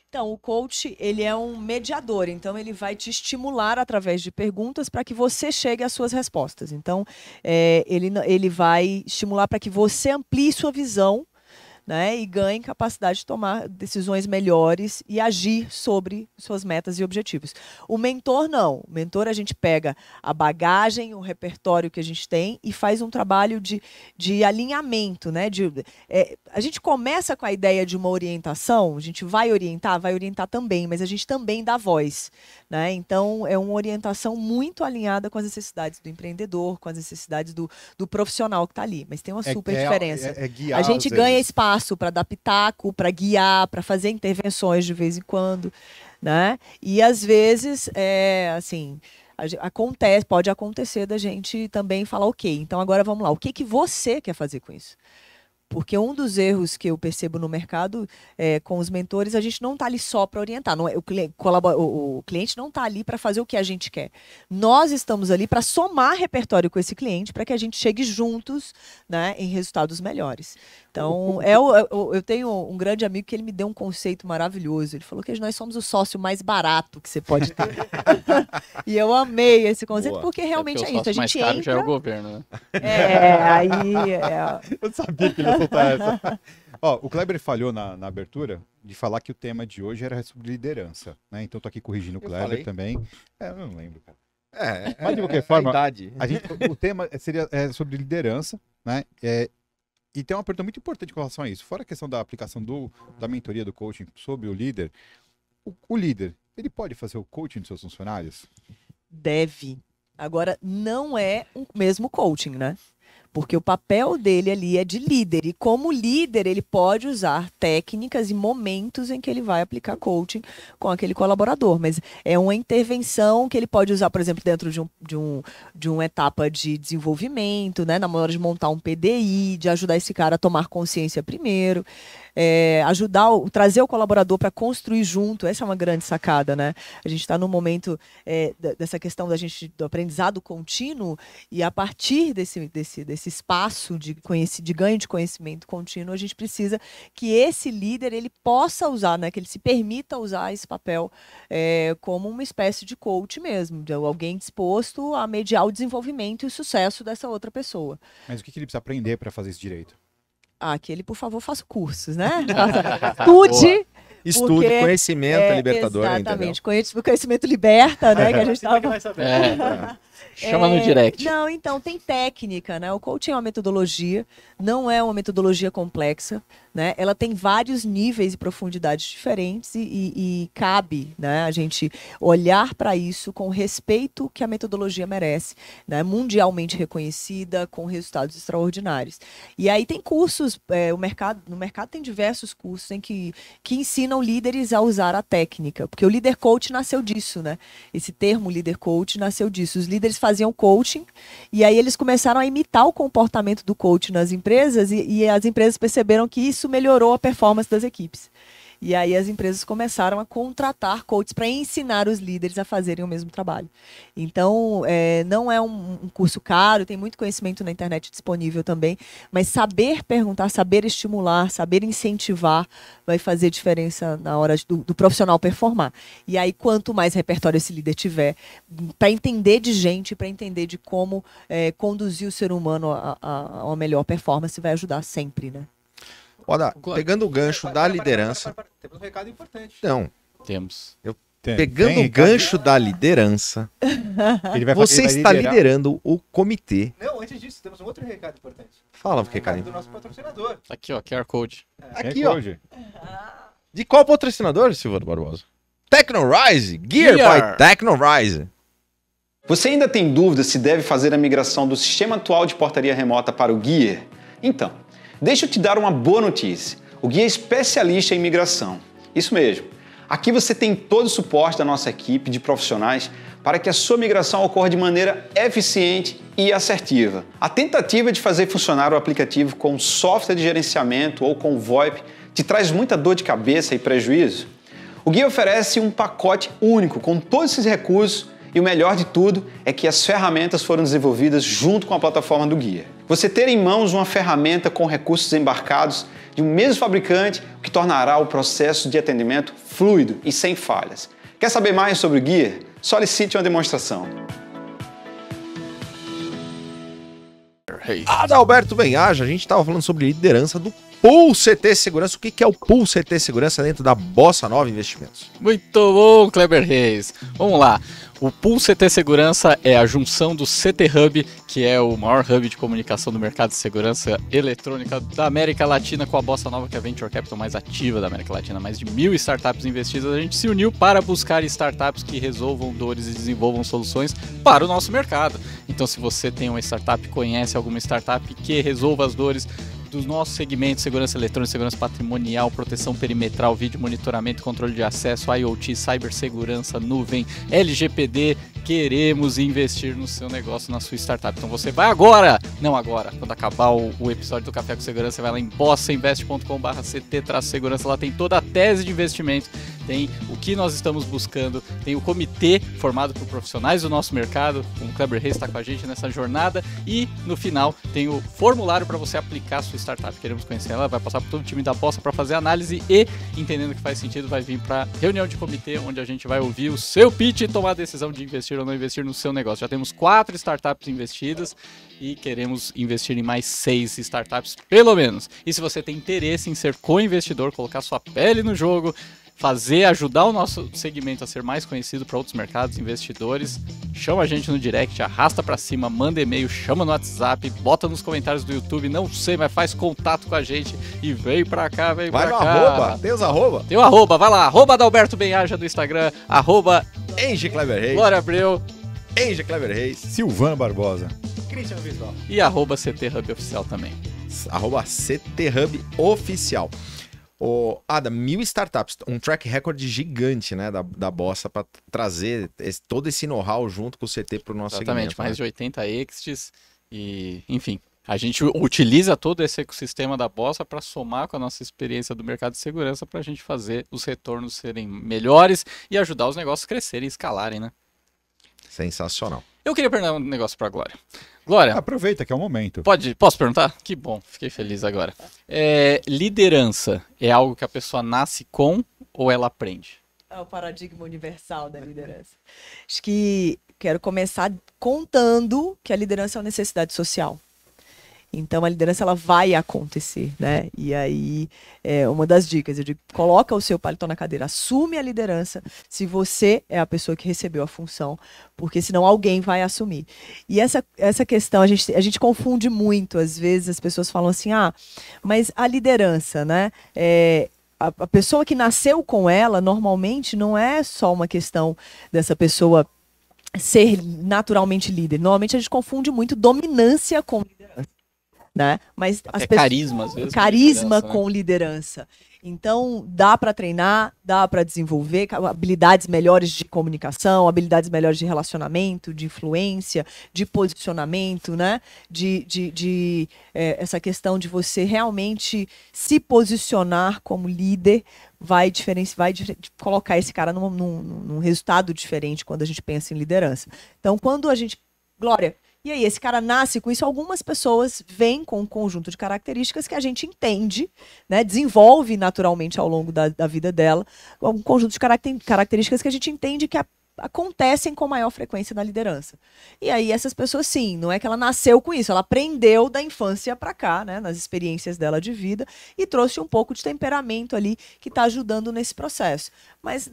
[SPEAKER 5] Então, o coach, ele é um mediador, então ele vai te estimular através de perguntas para que você chegue às suas respostas. Então, ele vai estimular para que você amplie sua visão, né, e ganhe capacidade de tomar decisões melhores e agir sobre suas metas e objetivos. O mentor, não. O mentor, a gente pega a bagagem, o repertório que a gente tem e faz um trabalho de alinhamento, né? A gente começa com a ideia de uma orientação, a gente vai orientar também, mas a gente também dá voz, né? Então, é uma orientação muito alinhada com as necessidades do empreendedor, com as necessidades do profissional que está ali. Mas tem uma super diferença.
[SPEAKER 6] Guiar,
[SPEAKER 5] a gente ganha espaço para dar pitaco, para guiar, para fazer intervenções de vez em quando, né? E às vezes, pode acontecer da gente também falar, ok, então agora vamos lá, o que você quer fazer com isso? Porque um dos erros que eu percebo no mercado com os mentores, a gente não está ali só para orientar. Não é, o cliente não está ali para fazer o que a gente quer. Nós estamos ali para somar repertório com esse cliente para que a gente chegue juntos, né, em resultados melhores. Então, eu tenho um grande amigo que ele me deu um conceito maravilhoso. Ele falou que nós somos o sócio mais barato que você pode ter. E eu amei esse conceito, porque realmente é isso. A gente
[SPEAKER 3] mais caro já é o governo, né?
[SPEAKER 6] Eu sabia que ele ia soltar essa. Ó, o Kleber falhou na abertura de falar que o tema de hoje era sobre liderança, né? Então tô aqui corrigindo o Kleber também. Eu não lembro, cara. Mas de qualquer forma, o tema seria sobre liderança, né? E tem uma pergunta muito importante com relação a isso. Fora a questão da aplicação da mentoria do coaching sobre o líder, o líder, ele pode fazer o coaching dos seus funcionários?
[SPEAKER 5] Deve. Agora, não é o mesmo coaching, né? Porque o papel dele ali é de líder. E como líder, ele pode usar técnicas e momentos em que ele vai aplicar coaching com aquele colaborador. Mas é uma intervenção que ele pode usar, por exemplo, dentro de uma etapa de desenvolvimento, né? Na hora de montar um PDI, de ajudar esse cara a tomar consciência primeiro. Trazer o colaborador para construir junto. Essa é uma grande sacada, né? A gente está num momento dessa questão do aprendizado contínuo e a partir desse espaço de ganho de conhecimento contínuo, a gente precisa que esse líder ele possa usar, né? Que ele se permita usar esse papel como uma espécie de coach mesmo, de alguém disposto a mediar o desenvolvimento e o sucesso dessa outra pessoa.
[SPEAKER 6] Mas o que ele precisa aprender para fazer isso direito?
[SPEAKER 5] Que ele, por favor, faça cursos, né? Estude.
[SPEAKER 2] Estude, conhecimento libertador.
[SPEAKER 5] Exatamente, conhecimento liberta, né? Que a gente tava...
[SPEAKER 3] Chama no direct.
[SPEAKER 5] Não, então, tem técnica, né? O coaching é uma metodologia, não é uma metodologia complexa, né? Ela tem vários níveis e profundidades diferentes e cabe, né, a gente olhar para isso com o respeito que a metodologia merece, né? Mundialmente reconhecida, com resultados extraordinários. E aí tem cursos, no mercado tem diversos cursos que ensinam líderes a usar a técnica, porque o líder coach nasceu disso, né? Esse termo líder coach nasceu disso. Os líderes faziam coaching e aí eles começaram a imitar o comportamento do coach nas empresas e as empresas perceberam que isso melhorou a performance das equipes. E aí as empresas começaram a contratar coaches para ensinar os líderes a fazerem o mesmo trabalho. Então, não é um curso caro, tem muito conhecimento na internet disponível também, mas saber perguntar, saber estimular, saber incentivar vai fazer diferença na hora do profissional performar. E aí, quanto mais repertório esse líder tiver, para entender de gente, para entender de como conduzir o ser humano a uma melhor performance, vai ajudar sempre, né?
[SPEAKER 2] Oda, pegando o gancho da liderança...
[SPEAKER 4] Temos um recado importante.
[SPEAKER 2] Não.
[SPEAKER 3] Temos.
[SPEAKER 2] Pegando o gancho da liderança, você está liderando o comitê.
[SPEAKER 4] Não, antes disso, temos um outro recado importante.
[SPEAKER 2] Fala, recado
[SPEAKER 4] do nosso patrocinador.
[SPEAKER 3] Aqui, ó, QR Code.
[SPEAKER 2] Aqui, ó. De qual patrocinador, Silvano Barbosa? TechnoRise. Gear by TechnoRise.
[SPEAKER 7] Você ainda tem dúvida se deve fazer a migração do sistema atual de portaria remota para o Gear? Então, deixa eu te dar uma boa notícia. O Gear é especialista em migração. Isso mesmo. Aqui você tem todo o suporte da nossa equipe de profissionais para que a sua migração ocorra de maneira eficiente e assertiva. A tentativa de fazer funcionar o aplicativo com software de gerenciamento ou com VoIP te traz muita dor de cabeça e prejuízo? O Gear oferece um pacote único com todos esses recursos e o melhor de tudo é que as ferramentas foram desenvolvidas junto com a plataforma do Gear. Você ter em mãos uma ferramenta com recursos embarcados de um mesmo fabricante, o que tornará o processo de atendimento fluido e sem falhas. Quer saber mais sobre o Gear? Solicite uma demonstração.
[SPEAKER 2] Adalberto Benhaja, a gente estava falando sobre liderança do Pool CT Segurança. O que é o Pool CT Segurança dentro da Bossa Nova Investimentos?
[SPEAKER 3] Muito bom, Kleber Reis. Vamos lá. O Pool CT Segurança é a junção do CT Hub, que é o maior hub de comunicação do mercado de segurança eletrônica da América Latina, com a Bossa Nova, que é a venture capital mais ativa da América Latina. Mais de 1.000 startups investidas. A gente se uniu para buscar startups que resolvam dores e desenvolvam soluções para o nosso mercado. Então, se você tem uma startup, conhece alguma startup que resolva as dores dos nossos segmentos, segurança eletrônica, segurança patrimonial, proteção perimetral, vídeo monitoramento, controle de acesso, IoT, cibersegurança, nuvem, LGPD, queremos investir no seu negócio, na sua startup. Então você vai agora, não agora, quando acabar o episódio do Café com Segurança, você vai lá em bossainvest.com/ct-segurança, lá tem toda a tese de investimento, tem o que nós estamos buscando, tem o comitê formado por profissionais do nosso mercado, como o Kleber Reis está com a gente nessa jornada, e no final tem o formulário para você aplicar a sua startup. Queremos conhecer ela, vai passar por todo o time da Bossa para fazer análise e, entendendo que faz sentido, vai vir para reunião de comitê, onde a gente vai ouvir o seu pitch e tomar a decisão de investir ou não investir no seu negócio. Já temos 4 startups investidas e queremos investir em mais 6 startups, pelo menos. E se você tem interesse em ser co-investidor, colocar sua pele no jogo, ajudar o nosso segmento a ser mais conhecido para outros mercados, investidores, chama a gente no direct, arrasta para cima, manda e-mail, chama no WhatsApp, bota nos comentários do YouTube, não sei, mas faz contato com a gente e vem pra cá, vem pra cá.
[SPEAKER 2] Vai no arroba, tem os arroba?
[SPEAKER 3] Tem o arroba, vai lá, arroba Adalberto Benhaja do Instagram, arroba
[SPEAKER 2] Enge Kleber Reis,
[SPEAKER 3] Glória Abreu,
[SPEAKER 2] Enge Kleber Reis,
[SPEAKER 6] Silvano Barbosa,
[SPEAKER 4] Christian Visual
[SPEAKER 3] e arroba CT Hub Oficial também.
[SPEAKER 2] Arroba CT Hub Oficial. Ada, 1.000 startups, um track record gigante, né, da Bossa para trazer todo esse know-how junto com o CT para o nosso
[SPEAKER 3] Exatamente,
[SPEAKER 2] segmento.
[SPEAKER 3] Mais de 80 exits e, enfim, a gente utiliza todo esse ecossistema da Bossa para somar com a nossa experiência do mercado de segurança para a gente fazer os retornos serem melhores e ajudar os negócios a crescerem e escalarem, né?
[SPEAKER 2] Sensacional.
[SPEAKER 3] Eu queria perguntar um negócio para a Glória. Glória,
[SPEAKER 6] aproveita que é o momento.
[SPEAKER 3] posso perguntar? Que bom, fiquei feliz agora. Liderança é algo que a pessoa nasce com ou ela aprende?
[SPEAKER 5] É o paradigma universal da liderança. Acho que quero começar contando que a liderança é uma necessidade social. Então a liderança ela vai acontecer, né? E aí uma das dicas, eu digo, coloca o seu paletó na cadeira, assume a liderança se você é a pessoa que recebeu a função, porque senão alguém vai assumir. E essa questão a gente confunde muito, às vezes as pessoas falam assim, mas a liderança, né? A pessoa que nasceu com ela, normalmente não é só uma questão dessa pessoa ser naturalmente líder. Normalmente a gente confunde muito dominância com liderança. Né? Mas
[SPEAKER 3] carisma, às vezes.
[SPEAKER 5] Carisma com liderança. Então, dá para treinar, dá para desenvolver habilidades melhores de comunicação, habilidades melhores de relacionamento, de influência, de posicionamento, né? Essa questão de você realmente se posicionar como líder vai colocar esse cara num resultado diferente quando a gente pensa em liderança. Então, quando a gente... Glória, e aí, esse cara nasce com isso, algumas pessoas vêm com um conjunto de características que a gente entende, né, desenvolve naturalmente ao longo da vida dela, um conjunto de características que a gente entende que acontecem com maior frequência na liderança. E aí, essas pessoas, sim, não é que ela nasceu com isso, ela aprendeu da infância para cá, né, nas experiências dela de vida, e trouxe um pouco de temperamento ali que está ajudando nesse processo. Mas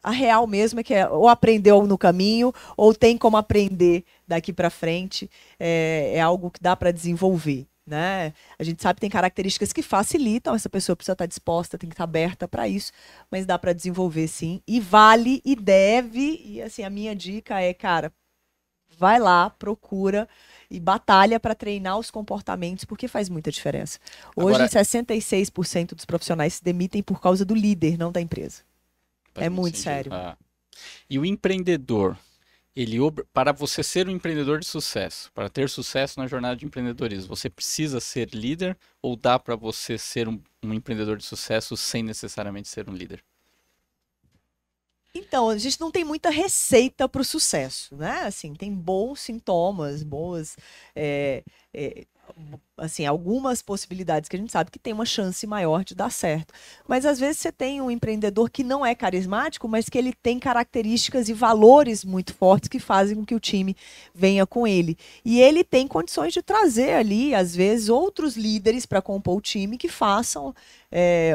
[SPEAKER 5] a real mesmo é que ou aprendeu no caminho, ou tem como aprender daqui para frente, é algo que dá para desenvolver, né? A gente sabe que tem características que facilitam, essa pessoa precisa estar disposta, tem que estar aberta para isso, mas dá para desenvolver sim, e vale e deve, e assim, a minha dica é, cara, vai lá, procura e batalha para treinar os comportamentos, porque faz muita diferença. Hoje, 66% dos profissionais se demitem por causa do líder, não da empresa. É muito sério.
[SPEAKER 3] E o empreendedor, para você ser um empreendedor de sucesso, para ter sucesso na jornada de empreendedorismo, você precisa ser líder ou dá para você ser um empreendedor de sucesso sem necessariamente ser um líder?
[SPEAKER 5] Então, a gente não tem muita receita para o sucesso, né? Assim, tem bons sintomas, assim, algumas possibilidades que a gente sabe que tem uma chance maior de dar certo. Mas às vezes você tem um empreendedor que não é carismático, mas que ele tem características e valores muito fortes que fazem com que o time venha com ele. E ele tem condições de trazer ali, às vezes, outros líderes para compor o time que façam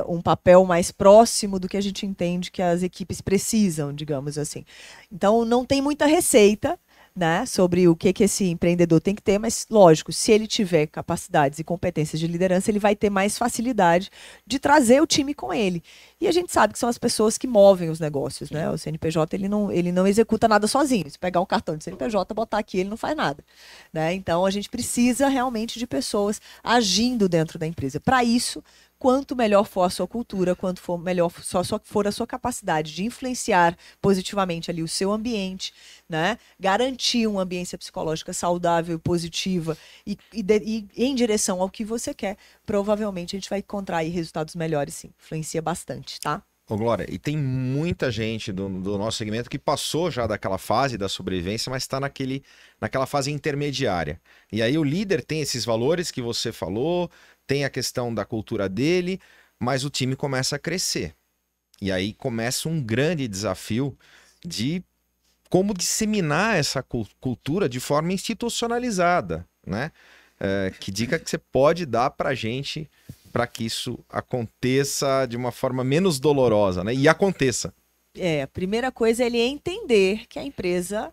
[SPEAKER 5] um papel mais próximo do que a gente entende que as equipes precisam, digamos assim. Então, não tem muita receita, né, sobre o que esse empreendedor tem que ter, mas, lógico, se ele tiver capacidades e competências de liderança, ele vai ter mais facilidade de trazer o time com ele. E a gente sabe que são as pessoas que movem os negócios, né? O CNPJ, ele não executa nada sozinho. Se pegar um cartão de CNPJ, botar aqui, ele não faz nada, né? Então, a gente precisa realmente de pessoas agindo dentro da empresa. Para isso, quanto melhor for a sua cultura, quanto melhor for a sua capacidade de influenciar positivamente ali o seu ambiente, né? Garantir uma ambiência psicológica saudável, positiva e em direção ao que você quer, provavelmente a gente vai encontrar aí resultados melhores, sim. Influencia bastante, tá?
[SPEAKER 2] Ô, Glória, e tem muita gente do nosso segmento que passou já daquela fase da sobrevivência, mas está naquela fase intermediária. E aí o líder tem esses valores que você falou, tem a questão da cultura dele, mas o time começa a crescer. E aí começa um grande desafio de como disseminar essa cultura de forma institucionalizada, né? Que dica que você pode dar para a gente para que isso aconteça de uma forma menos dolorosa, né? E aconteça.
[SPEAKER 5] A primeira coisa é ele entender que a empresa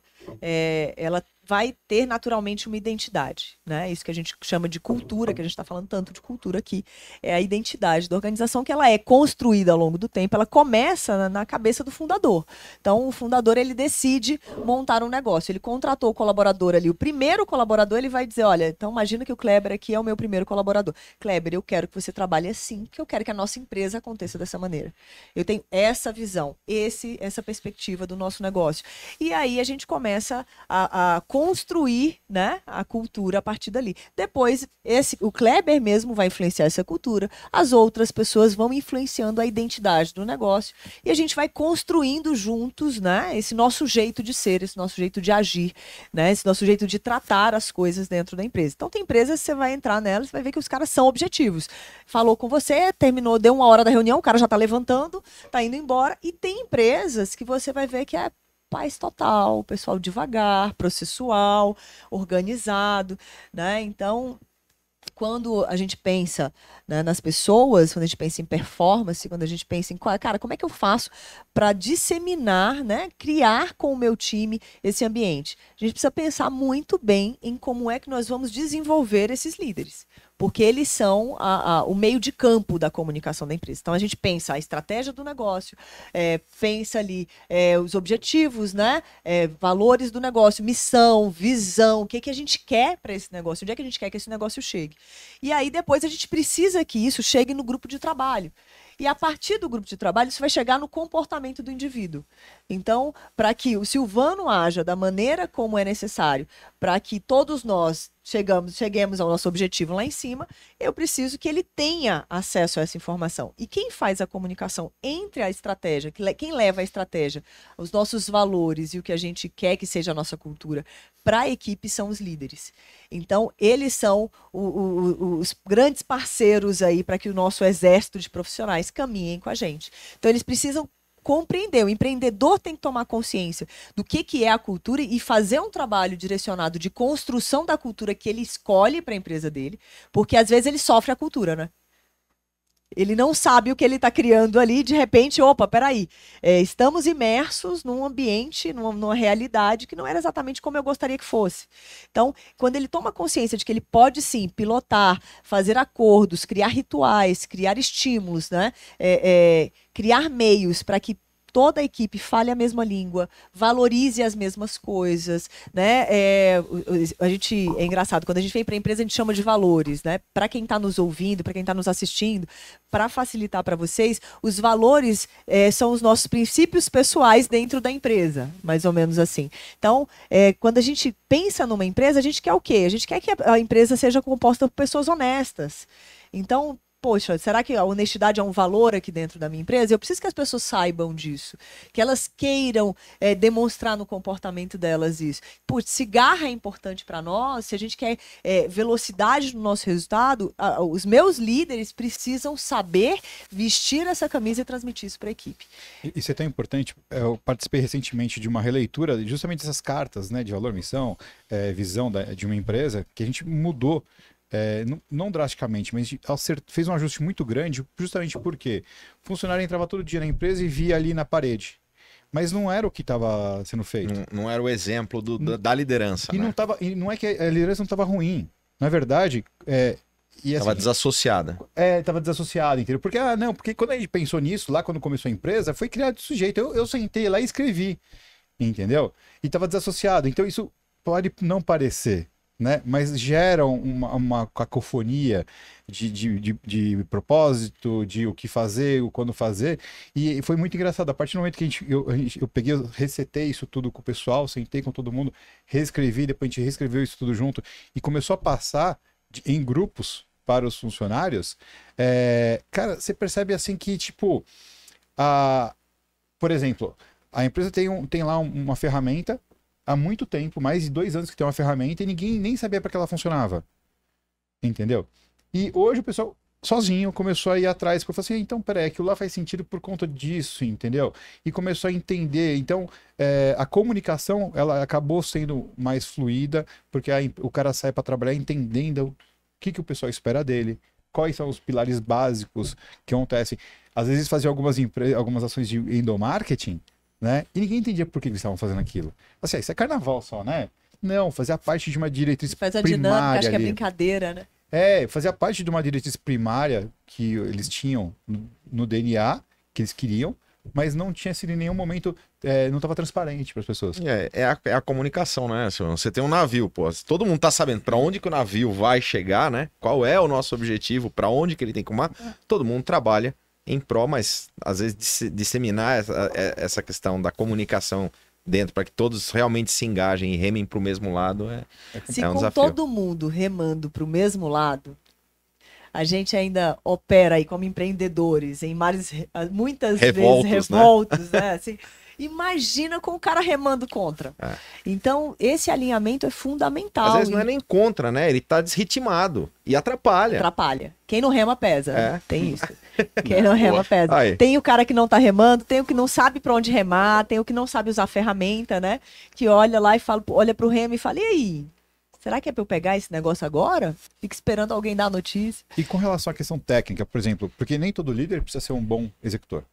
[SPEAKER 5] ela vai ter naturalmente uma identidade, né? Isso que a gente chama de cultura, que a gente está falando tanto de cultura aqui, é a identidade da organização, que ela é construída ao longo do tempo, ela começa na cabeça do fundador. Então, o fundador, ele decide montar um negócio, ele contratou o colaborador ali, o primeiro colaborador, ele vai dizer, olha, então imagina que o Kleber aqui é o meu primeiro colaborador. Kleber, eu quero que você trabalhe assim, que eu quero que a nossa empresa aconteça dessa maneira. Eu tenho essa visão, essa perspectiva do nosso negócio. E aí a gente começa a construir, né, a cultura a partir dali. Depois, o Kleber mesmo vai influenciar essa cultura, as outras pessoas vão influenciando a identidade do negócio e a gente vai construindo juntos, né, esse nosso jeito de ser, esse nosso jeito de agir, né, esse nosso jeito de tratar as coisas dentro da empresa. Então, tem empresas que você vai entrar nelas e vai ver que os caras são objetivos. Falou com você, terminou, deu 1 hora da reunião, o cara já está levantando, está indo embora. E tem empresas que você vai ver que é paz total, pessoal devagar, processual, organizado, né? Então, quando a gente pensa, né, nas pessoas, quando a gente pensa em performance, quando a gente pensa em, cara, como é que eu faço para disseminar, né, criar com o meu time esse ambiente? A gente precisa pensar muito bem em como é que nós vamos desenvolver esses líderes, porque eles são o meio de campo da comunicação da empresa. Então, a gente pensa a estratégia do negócio, pensa ali os objetivos, né? Valores do negócio, missão, visão, o que a gente quer para esse negócio, onde é que a gente quer que esse negócio chegue. E aí, depois, a gente precisa que isso chegue no grupo de trabalho. E a partir do grupo de trabalho, isso vai chegar no comportamento do indivíduo. Então, para que o Silvano haja da maneira como é necessário, para que todos nós cheguemos ao nosso objetivo lá em cima, eu preciso que ele tenha acesso a essa informação. E quem faz a comunicação entre a estratégia, quem leva a estratégia, os nossos valores e o que a gente quer que seja a nossa cultura para a equipe são os líderes. Então, eles são os grandes parceiros aí para que o nosso exército de profissionais caminhem com a gente. Então, eles precisam compreender, o empreendedor tem que tomar consciência do que é a cultura e fazer um trabalho direcionado de construção da cultura que ele escolhe para a empresa dele, porque às vezes ele sofre a cultura, né? Ele não sabe o que ele está criando ali, de repente, opa, peraí, estamos imersos num ambiente, numa realidade que não era exatamente como eu gostaria que fosse. Então, quando ele toma consciência de que ele pode sim pilotar, fazer acordos, criar rituais, criar estímulos, né? Criar meios para que toda a equipe fale a mesma língua, valorize as mesmas coisas, né? A gente, é engraçado, quando a gente vem para a empresa, a gente chama de valores, né? Para quem está nos ouvindo, para quem está nos assistindo, para facilitar para vocês, os valores são os nossos princípios pessoais dentro da empresa, mais ou menos assim. Então, quando a gente pensa numa empresa, a gente quer o quê? A gente quer que a empresa seja composta por pessoas honestas. Então, poxa, será que a honestidade é um valor aqui dentro da minha empresa? Eu preciso que as pessoas saibam disso, que elas queiram demonstrar no comportamento delas isso. Putz, cigarro é importante para nós, se a gente quer velocidade no nosso resultado, os meus líderes precisam saber vestir essa camisa e transmitir isso para a equipe.
[SPEAKER 6] Isso é tão importante. Eu participei recentemente de uma releitura justamente dessas cartas, né, de valor, missão, visão de uma empresa, que a gente mudou. Não drasticamente, mas fez um ajuste muito grande, justamente porque o funcionário entrava todo dia na empresa e via ali na parede. Mas não era o que estava sendo feito.
[SPEAKER 2] Não era o exemplo da liderança.
[SPEAKER 6] E,
[SPEAKER 2] né?
[SPEAKER 6] e não é que a liderança não estava ruim. Na verdade,
[SPEAKER 2] Estava desassociada.
[SPEAKER 6] Estava desassociada, entendeu? Porque quando a gente pensou nisso, lá quando começou a empresa, foi criado desse jeito. Eu sentei lá e escrevi, entendeu? E estava desassociado. Então isso pode não parecer, né? Mas gera uma cacofonia de propósito, de o que fazer, o quando fazer. E foi muito engraçado. A partir do momento que eu resetei isso tudo com o pessoal, sentei com todo mundo, reescrevi, depois a gente reescreveu isso tudo junto e começou a passar em grupos para os funcionários. Cara, você percebe assim que, tipo, por exemplo, a empresa tem lá uma ferramenta há muito tempo, mais de 2 anos que tem uma ferramenta e ninguém nem sabia para que ela funcionava. Entendeu? E hoje o pessoal sozinho começou a ir atrás, porque eu falei assim, então, peraí, aquilo lá faz sentido por conta disso, entendeu? E começou a entender. Então, a comunicação, ela acabou sendo mais fluida, porque o cara sai para trabalhar entendendo o que o pessoal espera dele, quais são os pilares básicos que acontecem. Às vezes fazia algumas ações de endomarketing, né? E ninguém entendia por que eles estavam fazendo aquilo. Assim, isso é carnaval só, né? Não, fazia parte de uma diretriz primária. Faz a dinâmica,
[SPEAKER 5] acho que é brincadeira, né?
[SPEAKER 6] Fazia parte de uma diretriz primária que eles tinham no DNA, que eles queriam, mas não tinha sido em nenhum momento, não estava transparente para as pessoas.
[SPEAKER 2] É a comunicação, né? Você tem um navio, pô, todo mundo tá sabendo para onde que o navio vai chegar, né? Qual é o nosso objetivo, para onde que ele tem que rumar. Todo mundo trabalha em pró, mas às vezes disseminar essa questão da comunicação dentro para que todos realmente se engajem e remem para o mesmo lado
[SPEAKER 5] Se
[SPEAKER 2] um
[SPEAKER 5] com
[SPEAKER 2] desafio.
[SPEAKER 5] todo mundo remando para o mesmo lado, a gente ainda opera aí como empreendedores em muitas vezes revoltos, né? Assim, imagina com o cara remando contra. Então, esse alinhamento é fundamental.
[SPEAKER 2] Às vezes não é nem contra, né? Ele tá desritimado e atrapalha.
[SPEAKER 5] Atrapalha. Quem não rema pesa. Né? Tem isso. Quem não rema pesa. Aí. Tem o cara que não tá remando, tem o que não sabe pra onde remar, tem o que não sabe usar a ferramenta, né? Que olha lá e olha pro remo e fala, e aí? Será que é pra eu pegar esse negócio agora? Fica esperando alguém dar a notícia.
[SPEAKER 6] E com relação à questão técnica, por exemplo, porque nem todo líder precisa ser um bom executor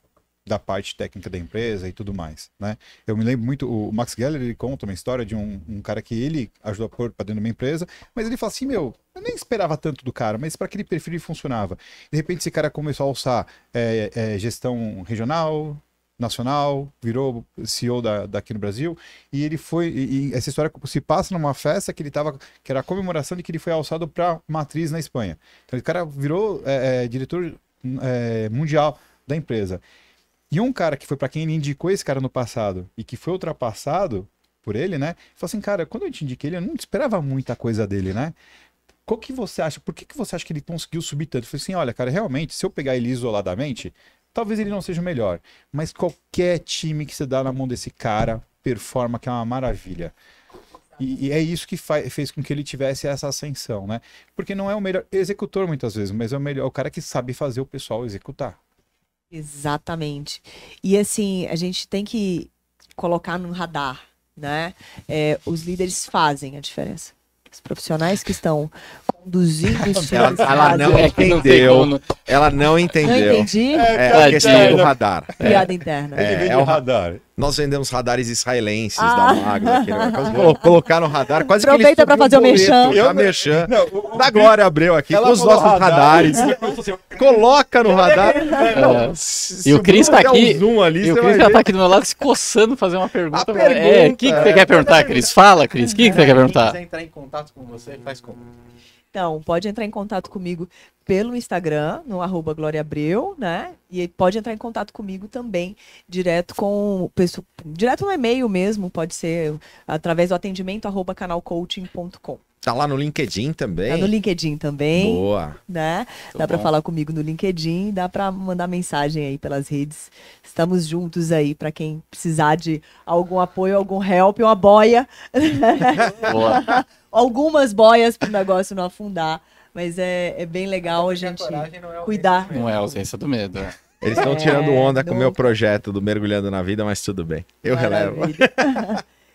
[SPEAKER 6] da parte técnica da empresa e tudo mais, né? Eu me lembro muito, o Max Geller, ele conta uma história de um cara que ele ajudou a pôr para dentro de uma empresa, mas ele fala assim, eu nem esperava tanto do cara, mas para aquele perfil ele funcionava. De repente esse cara começou a alçar gestão regional, nacional, virou CEO daqui no Brasil, e ele foi, e essa história se passa numa festa que era a comemoração de que ele foi alçado para matriz na Espanha. Então o cara virou diretor mundial da empresa. E um cara que foi para quem ele indicou esse cara no passado e que foi ultrapassado por ele, né? Falou assim, cara, quando eu te indiquei ele, eu não esperava muita coisa dele, né? Qual que você acha? Por que você acha que ele conseguiu subir tanto? Eu falei assim, olha, cara, realmente, se eu pegar ele isoladamente, talvez ele não seja o melhor. Mas qualquer time que você dá na mão desse cara performa, que é uma maravilha. E é isso que fez com que ele tivesse essa ascensão, né? Porque não é o melhor executor muitas vezes, mas é o cara que sabe fazer o pessoal executar.
[SPEAKER 5] Exatamente. E assim, a gente tem que colocar no radar, né? Os líderes fazem a diferença. Os profissionais que estão conduzindo os times.
[SPEAKER 2] Ela não entendeu. Ela não entendeu.
[SPEAKER 5] Não entendi?
[SPEAKER 2] A questão do radar.
[SPEAKER 5] Piada interna.
[SPEAKER 6] É o radar.
[SPEAKER 2] Nós vendemos radares israelenses da Magna. Colocar no radar. Quase
[SPEAKER 5] aproveita para fazer o merchan.
[SPEAKER 2] Da Glória Abreu aqui, com os nossos radares. Coloca no radar.
[SPEAKER 3] E o Cris tá aqui. E o Cris já tá aqui do meu lado se coçando fazer uma pergunta. O que você quer perguntar, Cris? Fala, Cris. O que você quer perguntar?
[SPEAKER 4] Se quiser entrar em contato com você, faz como?
[SPEAKER 5] Então, pode entrar em contato comigo pelo Instagram, no @gloriaabreu, né? E pode entrar em contato comigo também, direto no e-mail mesmo, pode ser através do atendimento @canalcoaching.com.
[SPEAKER 2] Tá lá no LinkedIn também?
[SPEAKER 5] Tá no LinkedIn também.
[SPEAKER 2] Boa.
[SPEAKER 5] Né? Dá para falar comigo no LinkedIn, dá para mandar mensagem aí pelas redes. Estamos juntos aí para quem precisar de algum apoio, algum help, uma boia.
[SPEAKER 3] Boa.
[SPEAKER 5] Algumas boias para o negócio não afundar. Mas é bem legal a gente cuidar.
[SPEAKER 3] Não é a ausência do medo.
[SPEAKER 2] Eles estão tirando onda com o meu projeto do Mergulhando na Vida, mas tudo bem. Eu relevo.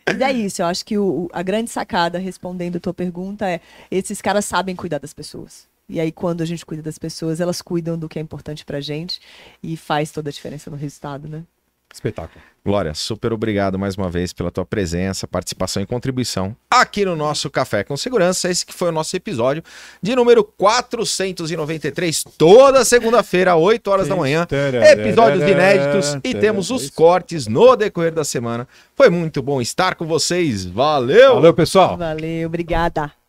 [SPEAKER 5] Mas é isso, eu acho que a grande sacada, respondendo a tua pergunta, esses caras sabem cuidar das pessoas. E aí, quando a gente cuida das pessoas, elas cuidam do que é importante pra gente e faz toda a diferença no resultado, né?
[SPEAKER 6] Espetáculo.
[SPEAKER 2] Glória, super obrigado mais uma vez pela tua presença, participação e contribuição aqui no nosso Café com Segurança. Esse que foi o nosso episódio de número 493, toda segunda-feira, 8 horas da manhã. Episódios inéditos e temos os cortes no decorrer da semana. Foi muito bom estar com vocês. Valeu!
[SPEAKER 6] Valeu, pessoal!
[SPEAKER 5] Valeu, obrigada!